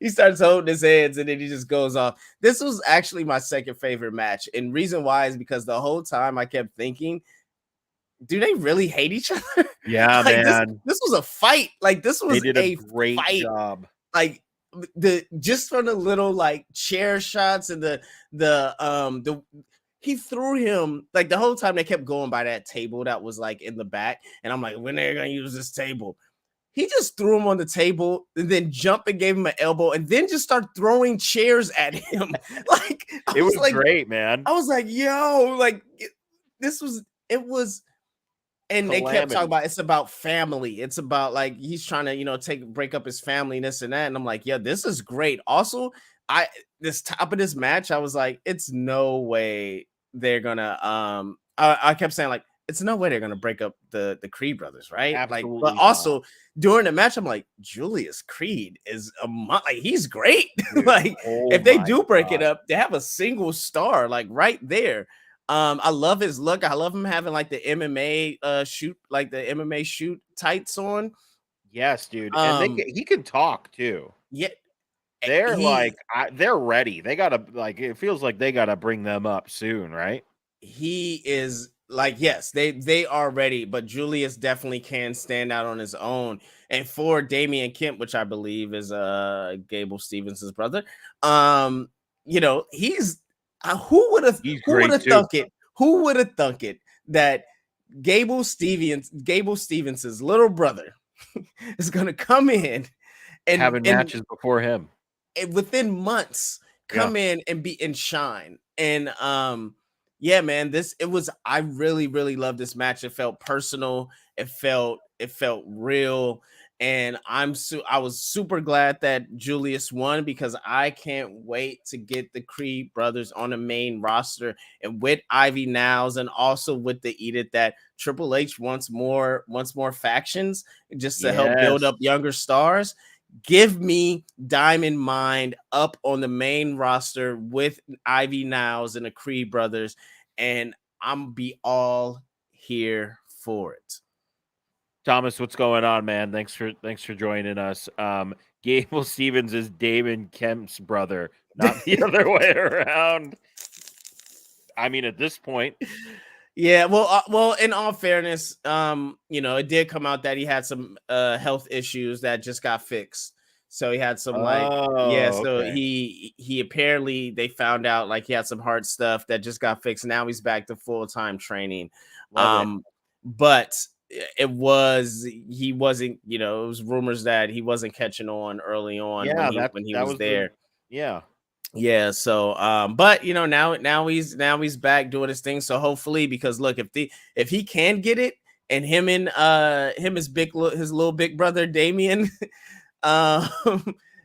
Speaker 3: he starts holding his hands, and then he just goes off. This was actually my second favorite match, and reason why is because the whole time I kept thinking, do they really hate each other?
Speaker 2: Yeah,
Speaker 3: like,
Speaker 2: man.
Speaker 3: This was a fight. Like, this was
Speaker 2: they did a great
Speaker 3: fight.
Speaker 2: job.
Speaker 3: Like, just from the little like chair shots and the he threw him, like, the whole time they kept going by that table that was like in the back, and I'm like, when they're gonna use this table? He just threw him on the table and then jumped and gave him an elbow and then just started throwing chairs at him. Like,
Speaker 2: it was like, great, man.
Speaker 3: I was like, yo, like, it was. And
Speaker 2: Calamity.
Speaker 3: They kept talking about it's about family. It's about, like, he's trying to, break up his family, this and that. And I'm like, yeah, this is great. Also, this top of this match, I was like, it's no way they're gonna I kept saying, like, it's no way they're gonna break up the Creed brothers, right?
Speaker 2: Absolutely
Speaker 3: but also during the match, I'm like, Julius Creed is like, he's great.
Speaker 2: Dude,
Speaker 3: like, if they do break it up, they have a single star, like, right there. I love his look. I love him having like the MMA shoot tights on.
Speaker 2: Yes, dude. And he can talk too.
Speaker 3: Yeah.
Speaker 2: They're they're ready. They gotta, like, it feels like they gotta bring them up soon, right?
Speaker 3: He is like, yes, they are ready, but Julius definitely can stand out on his own. And for Damian Kemp, which I believe is Gable Stevens' brother, he's who would have thunk it? Who would have thunk it that Gable Stevens' little brother is gonna come in and
Speaker 2: having matches before him,
Speaker 3: and within months come in and be and shine. And yeah, man, I really, really love this match. It felt personal, it felt real. And I was super glad that Julius won, because I can't wait to get the Creed brothers on the main roster, and with Ivy Nows, and also with the edict that Triple H wants more factions just to help build up younger stars. Give me Diamond Mine up on the main roster with Ivy Nows and the Creed brothers, and I'm be all here for it.
Speaker 2: Thomas, what's going on, man? Thanks for joining us. Gable Stevens is Damon Kemp's brother, not the other way around. I mean, at this point.
Speaker 3: Yeah, well, in all fairness, it did come out that he had some health issues that just got fixed. So he had some he apparently, they found out, like, he had some heart stuff that just got fixed. Now he's back to full-time training. But it was rumors that he wasn't catching on early on when he was there. Yeah, so but you know, now he's back doing his thing. So hopefully, because look, if he can get it, and his his little big brother Damien um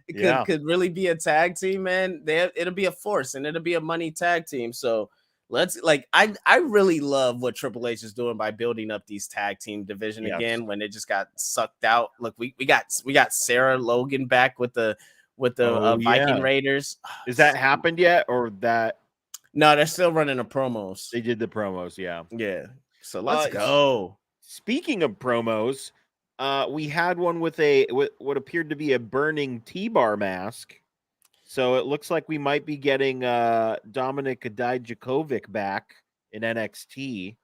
Speaker 3: it
Speaker 2: Yeah.
Speaker 3: could really be a tag team, man. It'll be a force, and it'll be a money tag team. So let's like I really love what Triple H is doing by building up these tag team division
Speaker 2: Yes.
Speaker 3: again when it just got sucked out. Look, we got Sarah Logan back with the
Speaker 2: Oh,
Speaker 3: Viking
Speaker 2: yeah.
Speaker 3: Raiders.
Speaker 2: Is that happened yet, or that
Speaker 3: No, they're still running the promos.
Speaker 2: they did the promos? Yeah.
Speaker 3: Yeah. So let's
Speaker 2: S-
Speaker 3: go.
Speaker 2: Speaking of promos, we had one with what appeared to be a burning T-bar mask. So it looks like we might be getting Dominik Dijakovic back in NXT.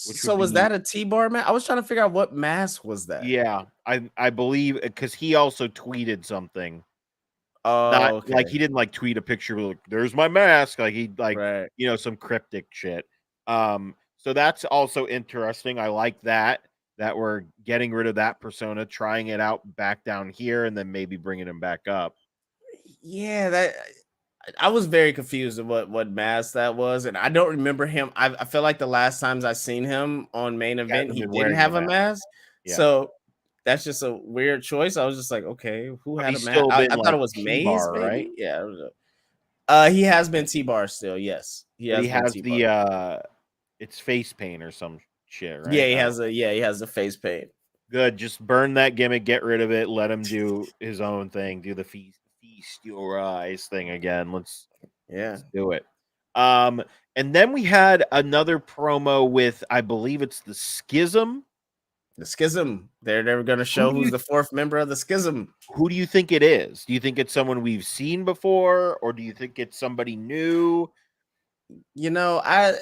Speaker 2: Which
Speaker 3: So
Speaker 2: would
Speaker 3: was
Speaker 2: be,
Speaker 3: that a T-bar man? I was trying to figure out what mask was that.
Speaker 2: yeah, I believe, because he also tweeted something. Not
Speaker 3: Oh, okay.
Speaker 2: like he didn't like tweet a picture like there's my mask, like he like
Speaker 3: Right.
Speaker 2: some cryptic shit. So that's also interesting. I like that we're getting rid of that persona, trying it out back down here, and then maybe bringing him back up.
Speaker 3: Yeah, that I was very confused of what mask that was, and I don't remember him. I feel like the last times I seen him on main
Speaker 2: He
Speaker 3: event,
Speaker 2: hasn't
Speaker 3: he
Speaker 2: been
Speaker 3: didn't
Speaker 2: wearing the
Speaker 3: have a
Speaker 2: mask.
Speaker 3: mask.
Speaker 2: Yeah.
Speaker 3: So that's just a weird choice. I was just like, okay, who
Speaker 2: But
Speaker 3: had a
Speaker 2: he's
Speaker 3: mask?
Speaker 2: still
Speaker 3: I
Speaker 2: been
Speaker 3: thought
Speaker 2: like
Speaker 3: it was Maze,
Speaker 2: T-bar, right?
Speaker 3: maybe. Yeah. I don't know. He has been T-bar still. Yes, he
Speaker 2: But
Speaker 3: has
Speaker 2: he
Speaker 3: been
Speaker 2: has
Speaker 3: T-bar.
Speaker 2: the it's face paint or some shit, right?
Speaker 3: Yeah, he has a face paint.
Speaker 2: Good. Just burn that gimmick, get rid of it, let him do his own thing, do the feast your eyes thing again. Let's do it. And then we had another promo with, I believe it's the Schism.
Speaker 3: The Schism. They're never going to show who's the fourth member of the Schism.
Speaker 2: Who do you think it is? Do you think it's someone we've seen before, or do you think it's somebody new?
Speaker 3: You know, I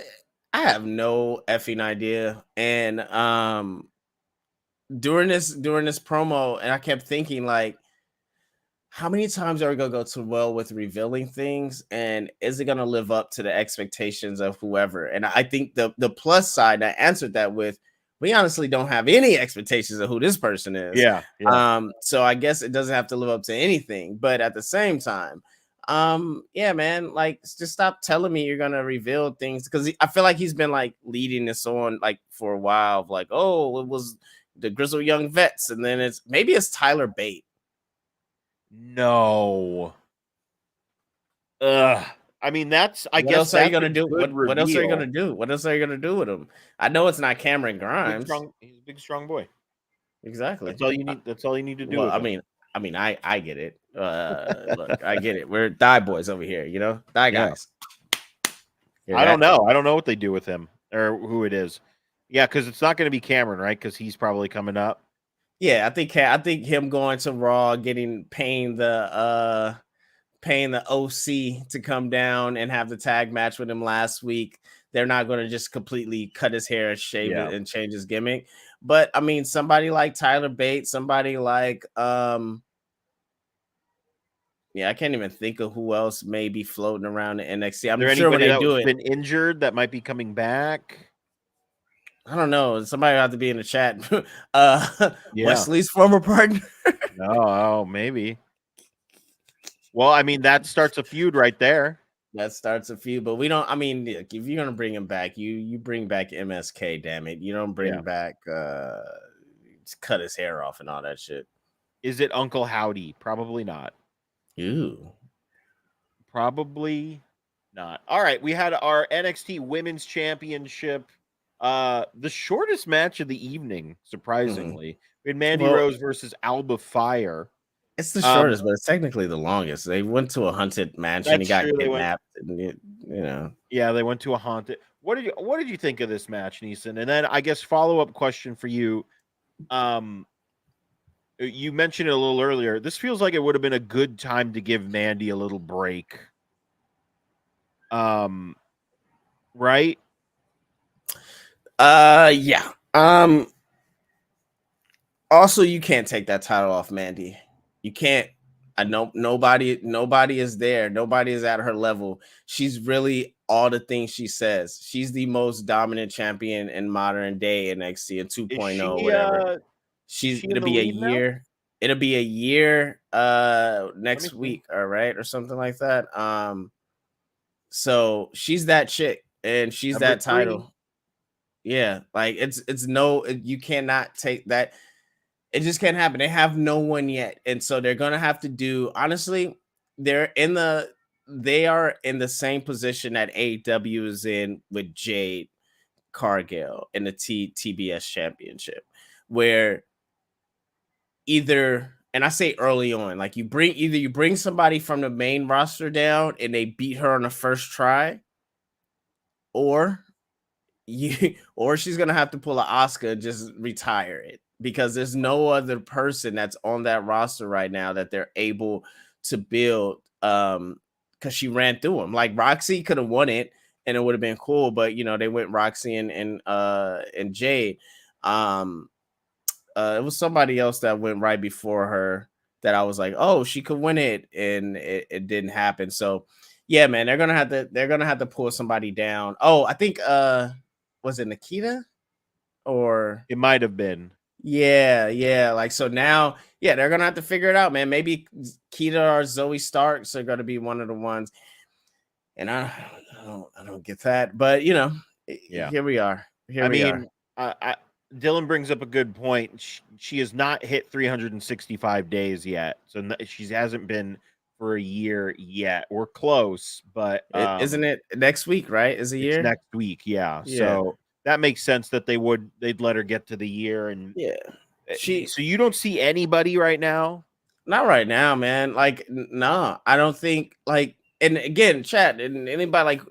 Speaker 3: have no effing idea. And during this promo, and I kept thinking, like, how many times are we gonna go too well with revealing things, and is it gonna live up to the expectations of whoever? And I think the plus side, I answered that with, we honestly don't have any expectations of who this person is.
Speaker 2: Yeah.
Speaker 3: So I guess it doesn't have to live up to anything, but at the same time, yeah, man, like, just stop telling me you're gonna reveal things, because I feel like he's been like leading this on like for a while, of like, oh, it was the Grizzled Young Vets, and then it's Tyler Bate.
Speaker 2: No. I mean, that's, I guess.
Speaker 3: What else are you gonna do?
Speaker 2: What
Speaker 3: else are you gonna do? What else are you gonna do with him? I know it's not Cameron Grimes.
Speaker 2: He's a big, strong boy.
Speaker 3: Exactly.
Speaker 2: That's all you need. That's all you need to do.
Speaker 3: Well,
Speaker 2: with him.
Speaker 3: I get it. Look, I get it. We're die boys over here, you know, die guys.
Speaker 2: I don't know. I don't know what they do with him or who it is. Yeah, because it's not going to be Cameron, right? Because he's probably coming up.
Speaker 3: Yeah, I think him going to Raw, paying the OC to come down and have the tag match with him last week. They're not going to just completely cut his hair, shave it, and change his gimmick. But I mean, somebody like Tyler Bate, somebody like yeah, I can't even think of who else may be floating around the NXT. I'm sure when they do it,
Speaker 2: been injured that might be coming back.
Speaker 3: I don't know. Somebody will have to be in the chat. Wesley's former partner.
Speaker 2: Oh, maybe. Well, I mean, that starts a feud right there.
Speaker 3: That starts a feud, but we don't. I mean, if you're gonna bring him back, you bring back MSK. Damn it, you don't bring back cut his hair off and all that shit.
Speaker 2: Is it Uncle Howdy? Probably not.
Speaker 3: Ooh,
Speaker 2: probably not. All right, we had our NXT Women's Championship. The shortest match of the evening, surprisingly. We had Mandy Rose versus Alba Fire.
Speaker 3: It's the shortest, but it's technically the longest. They went to a haunted mansion. He got kidnapped. You know.
Speaker 2: Yeah, they went to a haunted. What did you think of this match, Neeson? And then I guess follow-up question for you. You mentioned it a little earlier. This feels like it would have been a good time to give Mandy a little break. Right?
Speaker 3: Yeah. Also, you can't take that title off Mandy. You can't. I know nobody is there. Nobody is at her level. She's really all the things she says. She's the most dominant champion in modern day NXT in 2.0, whatever. It'll be a year. it'll be a year next week, all right, or something like that. So she's that chick and she's
Speaker 2: Number
Speaker 3: that
Speaker 2: 3.
Speaker 3: title. Yeah, like it's no, you cannot take that. It just can't happen. They have no one yet, and so they're gonna have to do. Honestly, they are in the same position that AEW is in with Jade Cargill in the TBS Championship, where either, and I say early on, like you bring somebody from the main roster down and they beat her on the first try, or or she's gonna have to pull an Oscar and just retire it, because there's no other person that's on that roster right now that they're able to build. Because she ran through them. Like Roxy could have won it and it would have been cool, but they went Roxy and Jade. It was somebody else that went right before her that I was like, oh, she could win it, and it didn't happen. So yeah, man, they're gonna have to pull somebody down. Oh, I think was it Nikita? Or
Speaker 2: It might have been.
Speaker 3: Yeah. Like, so now, yeah, they're gonna have to figure it out, man. Maybe Keita or Zoe Starks are gonna be one of the ones. And I don't get that, but
Speaker 2: Yeah.
Speaker 3: here we are. Here we are.
Speaker 2: Dylan brings up a good point. She has not hit 365 days yet, so she hasn't been for a year yet. We're close, but
Speaker 3: Isn't it next week? Right? Is a year?
Speaker 2: It's next week, yeah. So that makes sense that they'd let her get to the year, and so you don't see anybody right now?
Speaker 3: Not right now, man. Like, no, I don't think, like, and again, chat, and anybody, like,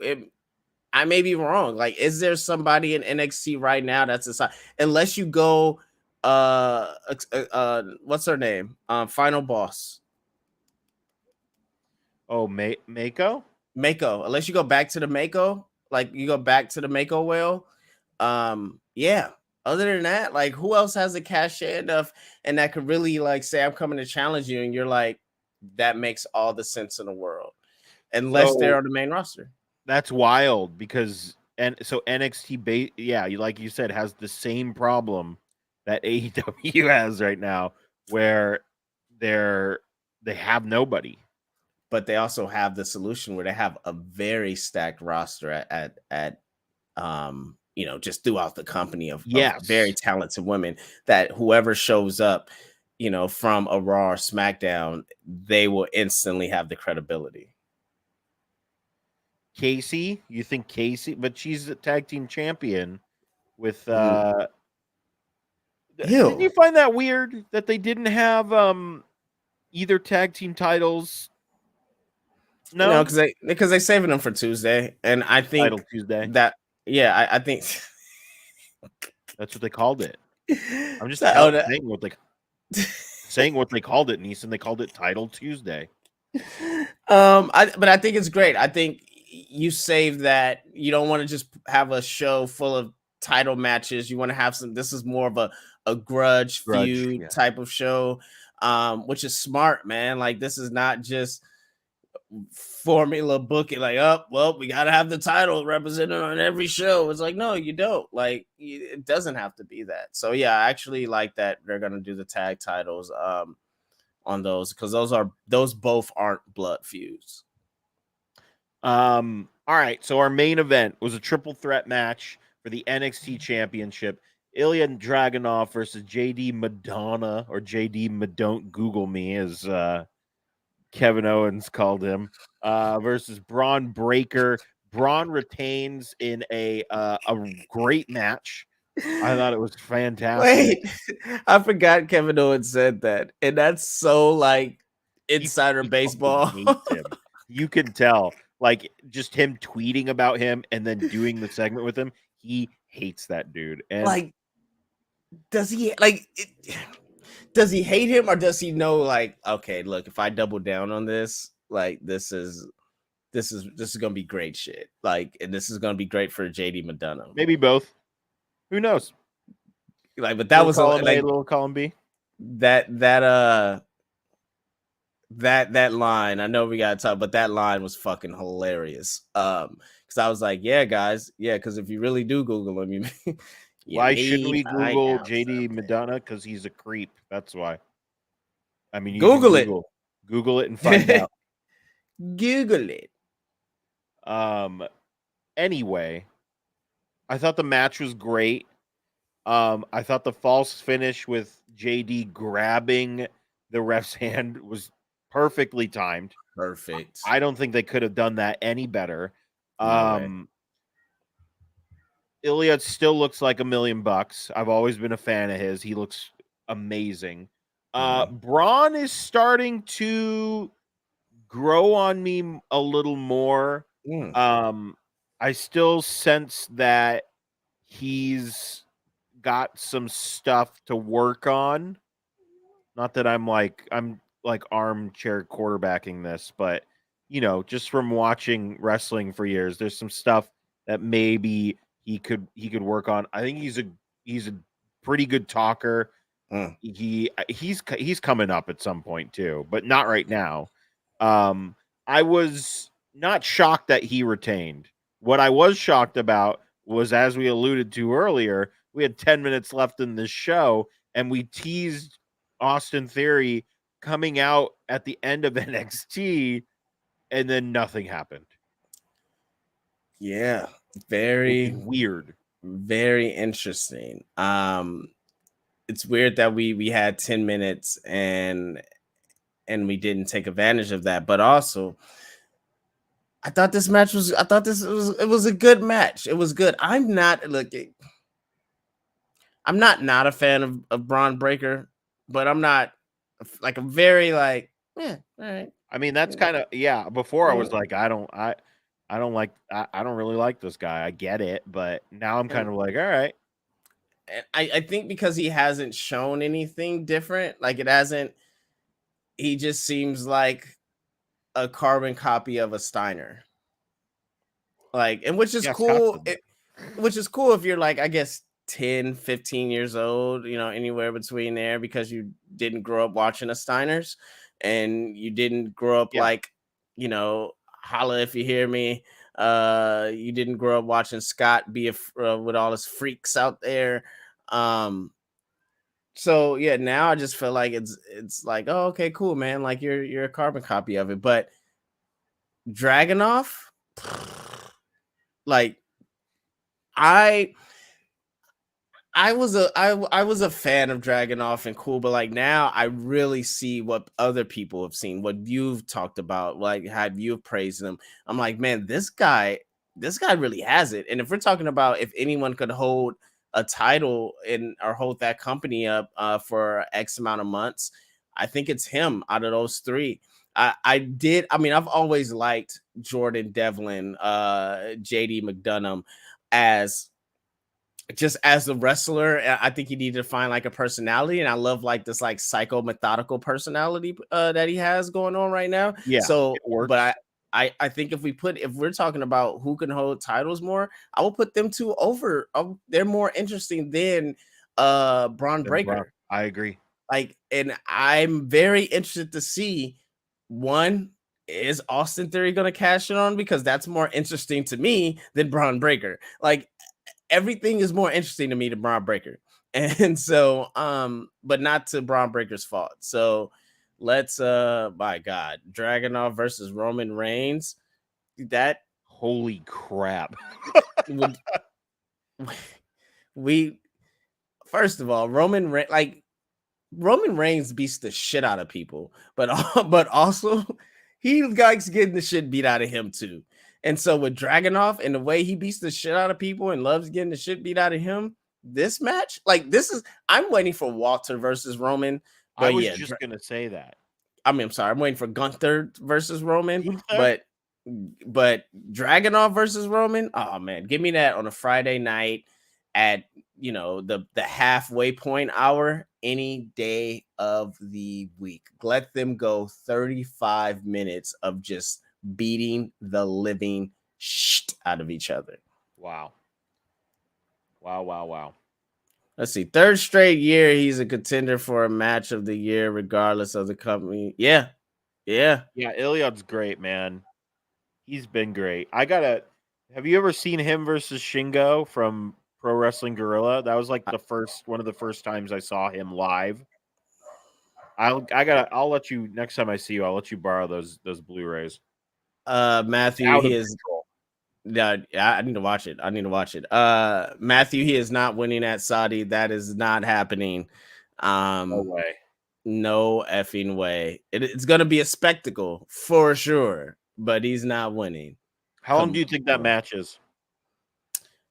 Speaker 3: I may be wrong. Like, is there somebody in NXT right now that's aside? Unless you go, what's her name? Final Boss.
Speaker 2: Oh, Mako?
Speaker 3: Mako. Unless you go back to the Mako, like you go back to the Mako well. Yeah. Other than that, like, who else has the cachet enough and that could really, like, say I'm coming to challenge you, and you're like, that makes all the sense in the world, unless they're on the main roster.
Speaker 2: That's wild, because NXT like you said, has the same problem that AEW has right now, where they have nobody.
Speaker 3: But they also have the solution where they have a very stacked roster at just throughout the company of very talented women, that whoever shows up, from a Raw or SmackDown, they will instantly have the credibility.
Speaker 2: Casey, you think Casey, but she's a tag team champion with
Speaker 3: Hill.
Speaker 2: Didn't you find that weird that they didn't have either tag team titles? No,
Speaker 3: because they're saving them for Tuesday, and I think
Speaker 2: Title Tuesday.
Speaker 3: That I think
Speaker 2: that's what they called it. I'm just saying what they called it, Neeson. They called it Title Tuesday.
Speaker 3: But I think it's great. I think you save that. You don't want to just have a show full of title matches. You want to have some. This is more of a grudge feud type of show, which is smart, man. Like, this is not just formula booking, like, we gotta have the title represented on every show. It's like, no, you don't. Like, it doesn't have to be that. So yeah, I actually like that they're gonna do the tag titles on those, because those both aren't blood feuds.
Speaker 2: All right, so our main event was a triple threat match for the NXT Championship. Ilya Dragunov versus JD Madonna, or JD Don't Google Me, as Kevin Owens called him, versus Braun Breaker. Braun retains in a great match. I thought it was fantastic.
Speaker 3: Wait, I forgot Kevin Owens said that, and that's so, like, insider baseball.
Speaker 2: Hates him. You can tell, like, just him tweeting about him and then doing the segment with him. He hates that dude. And
Speaker 3: like, does he does he hate him, or does he know, like, okay, look, if I double down on this, like, this is gonna be great shit. Like, and this is gonna be great for JD Madonna.
Speaker 2: Maybe both. Who knows?
Speaker 3: Like, but that was
Speaker 2: a little column B.
Speaker 3: That line, I know we gotta talk, but that line was fucking hilarious. Because I was like, yeah, guys, because if you really do Google him,
Speaker 2: why shouldn't we Google JD Madonna? Because he's a creep. That's why. I mean, you can
Speaker 3: Google it.
Speaker 2: Google it and find out.
Speaker 3: Google it.
Speaker 2: Anyway, I thought the match was great. I thought the false finish with JD grabbing the ref's hand was perfectly timed.
Speaker 3: Perfect.
Speaker 2: I don't think they could have done that any better.
Speaker 3: No way.
Speaker 2: Ilya still looks like $1,000,000. I've always been a fan of his. He looks amazing. Braun is starting to grow on me a little more. I still sense that he's got some stuff to work on. Not that I'm like armchair quarterbacking this, but just from watching wrestling for years, there's some stuff that maybe he could work on. I think he's a pretty good talker. He's coming up at some point too, but not right now. I was not shocked that he retained. What I was shocked about was, as we alluded to earlier, we had 10 minutes left in this show, and we teased Austin Theory coming out at the end of NXT, and then nothing happened.
Speaker 3: Yeah, very
Speaker 2: weird.
Speaker 3: Very interesting. It's weird that we had 10 minutes and we didn't take advantage of that, but also I thought this was a good match. It was good. I'm not a fan of Braun Breaker, but I'm not like a very all right.
Speaker 2: I mean, that's kind of before I was like, I don't really like this guy. I get it, but now I'm kind of like, all right.
Speaker 3: And I think because he hasn't shown anything different, he just seems like a carbon copy of a Steiner. And which is cool. Which is cool if you're like, I guess 10, 15 years old, anywhere between there, because you didn't grow up watching a Steiners and you didn't grow up holla if you hear me. You didn't grow up watching Scott with all his freaks out there. So yeah, now I just feel like it's like, oh, okay, cool, man. Like you're a carbon copy of it. But Dragunov, like I was a fan of Dragunov and cool, but like now I really see what other people have seen, what you've talked about, like how you've praised him. I'm like, man, this guy really has it. And if we're talking about if anyone could hold a title or hold that company up for X amount of months, I think it's him out of those three. I've always liked Jordan Devlin, JD McDonough as a wrestler. I think he needed to find like a personality, and I love like this like psycho methodical personality that he has going on right now.
Speaker 2: Yeah,
Speaker 3: so
Speaker 2: it works.
Speaker 3: But I think if we're talking about who can hold titles more, I will put them two over. They're more interesting than Braun Breaker.
Speaker 2: I agree.
Speaker 3: And I'm very interested to see, one, is Austin Theory going to cash it on, because that's more interesting to me than Braun Breaker. Everything is more interesting to me than Braun Breaker. And so, but not to Braun Breaker's fault. So let's, my God, Dragunov versus Roman Reigns. That
Speaker 2: holy crap.
Speaker 3: First of all, Roman Reigns beats the shit out of people, but also he likes getting the shit beat out of him too. And so with Dragunov and the way he beats the shit out of people and loves getting the shit beat out of him, this match, I'm waiting for Walter versus Roman.
Speaker 2: I was just gonna say that.
Speaker 3: I'm sorry, I'm waiting for Gunther versus Roman, but Dragunov versus Roman, oh man, give me that on a Friday night at the halfway point hour any day of the week. Let them go 35 minutes of just beating the living shit out of each other.
Speaker 2: Wow.
Speaker 3: Let's see. Third straight year he's a contender for a match of the year, regardless of the company. Yeah.
Speaker 2: Iliad's great, man. He's been great. Have you ever seen him versus Shingo from Pro Wrestling Guerrilla? That was like one of the first times I saw him live. I'll let you next time I see you. I'll let you borrow those Blu-rays.
Speaker 3: Matthew,
Speaker 2: Out
Speaker 3: he
Speaker 2: of
Speaker 3: is.
Speaker 2: control.
Speaker 3: Yeah, I need to watch it. Matthew, he is not winning at Saudi. That is not happening.
Speaker 2: No way.
Speaker 3: No effing way. It's gonna be a spectacle for sure, but he's not winning.
Speaker 2: How long do you think that match is?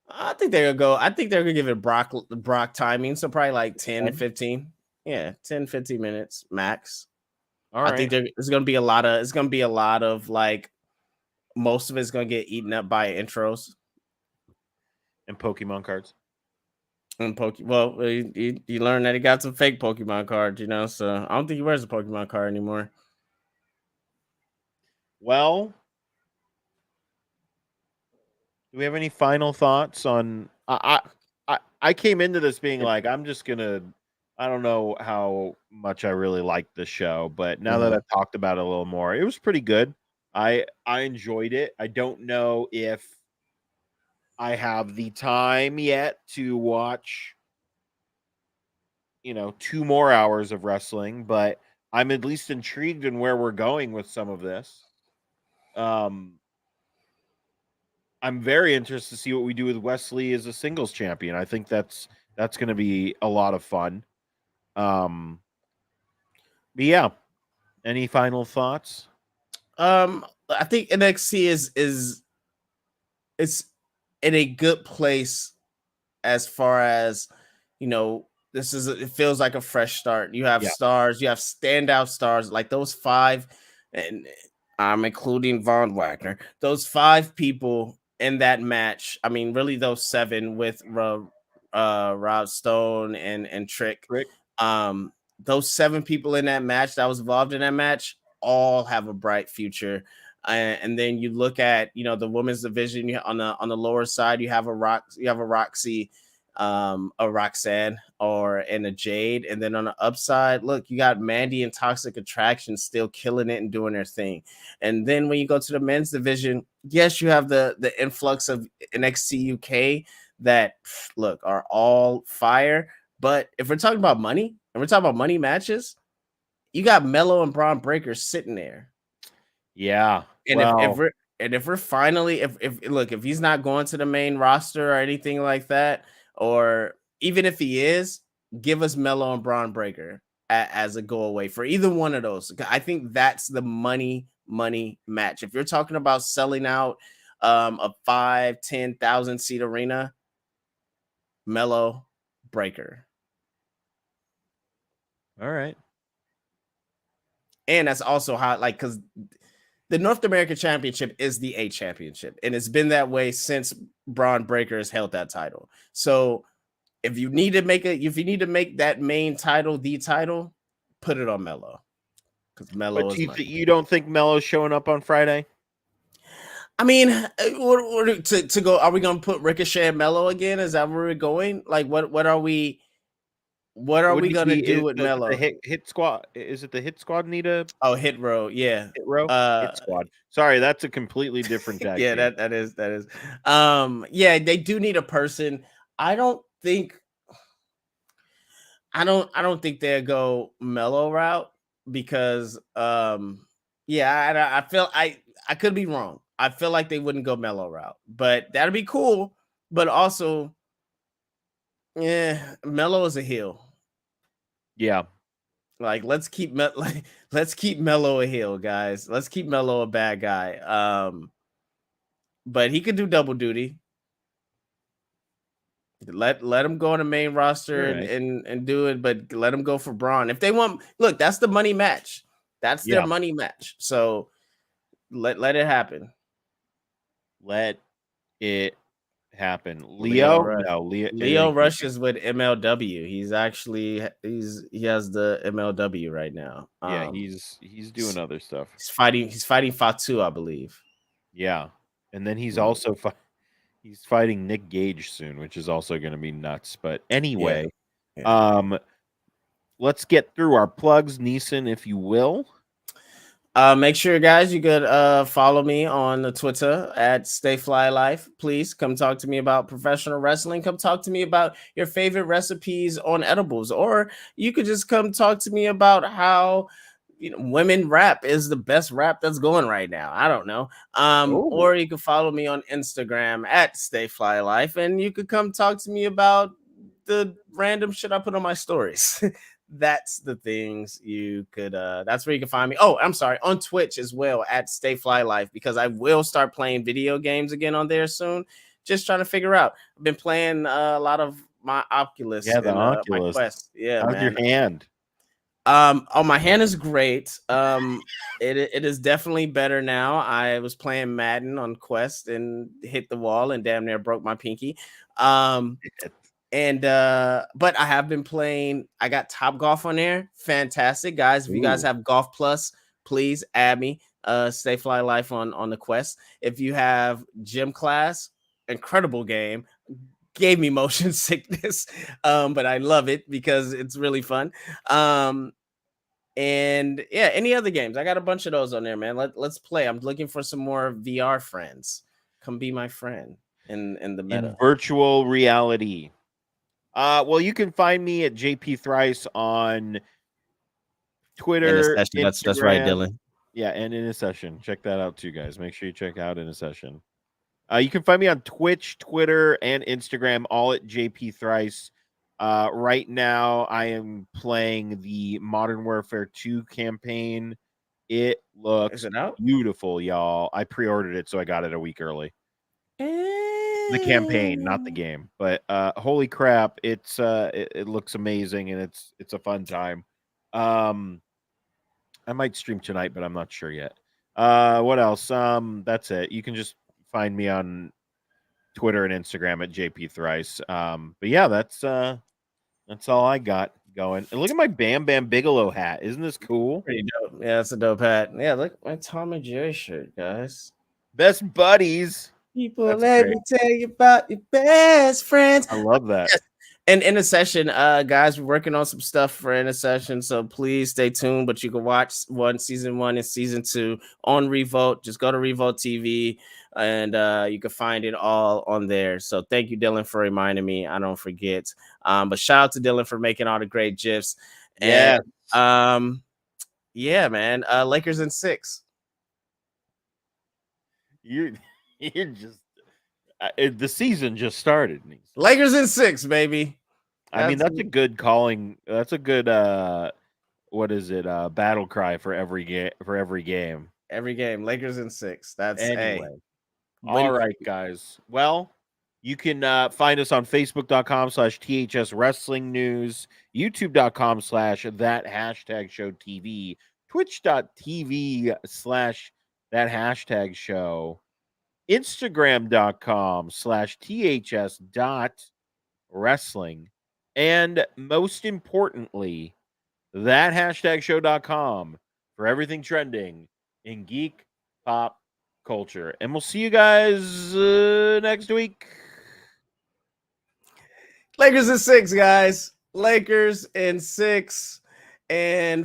Speaker 3: I think they're gonna go. I think they're gonna give it Brock timing, so probably like 10, 15. Yeah, 10, 15 minutes max.
Speaker 2: All right.
Speaker 3: I think there's gonna be a lot of. It's gonna be a lot of like. Most of it's gonna get eaten up by intros
Speaker 2: and Pokemon cards.
Speaker 3: And well, you learn that he got some fake Pokemon cards, so I don't think he wears a Pokemon card anymore.
Speaker 2: Well, do we have any final thoughts on? I came into this being like, I'm just gonna. I don't know how much I really liked the show, but now that I've talked about it a little more, it was pretty good. I enjoyed it. I don't know if I have the time yet to watch, 2 more hours of wrestling, but I'm at least intrigued in where we're going with some of this. I'm very interested to see what we do with Wesley as a singles champion. I think that's going to be a lot of fun. But yeah, any final thoughts?
Speaker 3: I think NXT is it's in a good place as far as it feels like a fresh start. You have stars, you have standout stars like those 5, and I'm including Von Wagner. Those 5 people in that match. I mean, really those 7 with Rob Stone and Trick. Those 7 people in that match that was involved in that match all have a bright future. And then you look at the women's division on the lower side. You have a Roxy, a Roxanne, and a Jade. And then on the upside, look, you got Mandy and Toxic Attraction still killing it and doing their thing. And then when you go to the men's division, yes, you have the influx of NXT UK that look are all fire. But if we're talking about money and we're talking about money matches, you got Mello and Braun Breaker sitting there.
Speaker 2: Yeah.
Speaker 3: And if we're finally if he's not going to the main roster or anything like that, or even if he is, give us Mello and Braun Breaker as a go away for either one of those. I think that's the money match. If you're talking about selling out a 5,000-10,000 seat arena, Mello, Breaker.
Speaker 2: All right.
Speaker 3: And that's also how, because the North American Championship is the A championship, and it's been that way since Braun Breaker has held that title. So if you need to make that main title the title, put it on Mello, because Mello is money.
Speaker 2: You don't think Mello's showing up on Friday?
Speaker 3: I mean, to go, are we going to put Ricochet and Mello again? Is that where we're going? Like, what are we? What are we gonna do with Mello?
Speaker 2: Hit Squad? Is it the Hit Squad need a?
Speaker 3: Oh, Hit Row, yeah.
Speaker 2: Hit Row? Hit Squad. Sorry, that's a completely different tag.
Speaker 3: Yeah, that is. Yeah, they do need a person. I don't think they'll go Mello route because I feel I could be wrong. I feel like they wouldn't go Mello route, but that'd be cool. But also, Mello is a heel.
Speaker 2: Yeah.
Speaker 3: Like, let's keep Mello a heel, guys. Let's keep Mello a bad guy. But he could do double duty. Let him go on the main roster and do it, but let him go for Braun. If they want, look, that's the money match. That's their money match. So let it happen.
Speaker 2: Let it happen. Leo
Speaker 3: Rush is with MLW. He has the MLW right now.
Speaker 2: Yeah, he's doing other stuff.
Speaker 3: He's fighting Fatu, I believe.
Speaker 2: Yeah, and then he's also he's fighting Nick Gage soon, which is also going to be nuts. But anyway, let's get through our plugs, Neeson, if you will.
Speaker 3: Make sure, guys, you could follow me on the Twitter at StayFlyLife. Please come talk to me about professional wrestling. Come talk to me about your favorite recipes on edibles, or you could just come talk to me about how women rap is the best rap that's going right now. I don't know.
Speaker 2: Oh,
Speaker 3: Or you can follow me on Instagram at StayFlyLife, and you could come talk to me about the random shit I put on my stories. That's the things you could that's where you can find me. Oh, I'm sorry, on Twitch as well at StayFlyLife, because I will start playing video games again on there soon. Just trying to figure out. I've been playing a lot of my Oculus
Speaker 2: yeah, the
Speaker 3: and my
Speaker 2: Oculus.
Speaker 3: Quest. Yeah,
Speaker 2: How's your
Speaker 3: man.
Speaker 2: hand?
Speaker 3: Oh, my hand is great. It is definitely better now. I was playing Madden on Quest and hit the wall and damn near broke my pinky. And but I have been playing. I got Top Golf on there. Fantastic, guys. If you guys
Speaker 2: Ooh.
Speaker 3: have Golf Plus, please add me. Stay Fly Life on the Quest. If you have Gym Class, incredible game. Gave me motion sickness, but I love it because it's really fun. And yeah, any other games? I got a bunch of those on there, man. Let's play. I'm looking for some more VR friends. Come be my friend in the meta.
Speaker 2: In virtual reality. Well, you can find me at JP Thrice on
Speaker 3: In a
Speaker 2: Twitter,
Speaker 3: session. That's right,
Speaker 2: Instagram.
Speaker 3: Dylan.
Speaker 2: Yeah, and In a Session. Check that out too, guys. Make sure you check out In a Session. You can find me on Twitch, Twitter, and Instagram, all at JP Thrice. Right now, I am playing the Modern Warfare 2 campaign. It looks
Speaker 3: Is it out?
Speaker 2: beautiful, y'all. I pre-ordered it, so I got it a week early. The campaign, not the game. But holy crap, it looks amazing, and it's a fun time. I might stream tonight, but I'm not sure yet. What else? That's it. You can just find me on Twitter and Instagram at JP Thrice. But yeah, that's all I got going. And look at my Bam Bam Bigelow hat. Isn't this cool?
Speaker 3: Pretty dope. Yeah, it's a dope hat. Yeah, look at my Tom and Jerry shirt, guys.
Speaker 2: Best buddies.
Speaker 3: People,
Speaker 2: That's
Speaker 3: let
Speaker 2: great.
Speaker 3: me tell you about your best friends.
Speaker 2: I love that.
Speaker 3: Yes. And In a Session, guys, we're working on some stuff for In a Session, so please stay tuned. But you can watch season 1 and season 2 on Revolt. Just go to Revolt TV, and you can find it all on there. So thank you, Dylan, for reminding me. I don't forget. But shout out to Dylan for making all the great gifs.
Speaker 2: Yeah.
Speaker 3: And yeah, man. Lakers in 6.
Speaker 2: You're just the season just started.
Speaker 3: Lakers in 6, baby.
Speaker 2: I mean, that's a good calling. That's a good what is it? Battle cry for every game.
Speaker 3: Every game. Lakers in 6. That's
Speaker 2: Anyway.
Speaker 3: a
Speaker 2: All right, guys. Well, you can find us on Facebook.com/THS Wrestling News, YouTube.com/that hashtag show TV, Twitch.tv/that hashtag show, Instagram.com/THS.wrestling, and most importantly, that hashtag show.com for everything trending in geek, pop, culture. And we'll see you guys next week.
Speaker 3: Lakers in 6, guys. Lakers in 6. And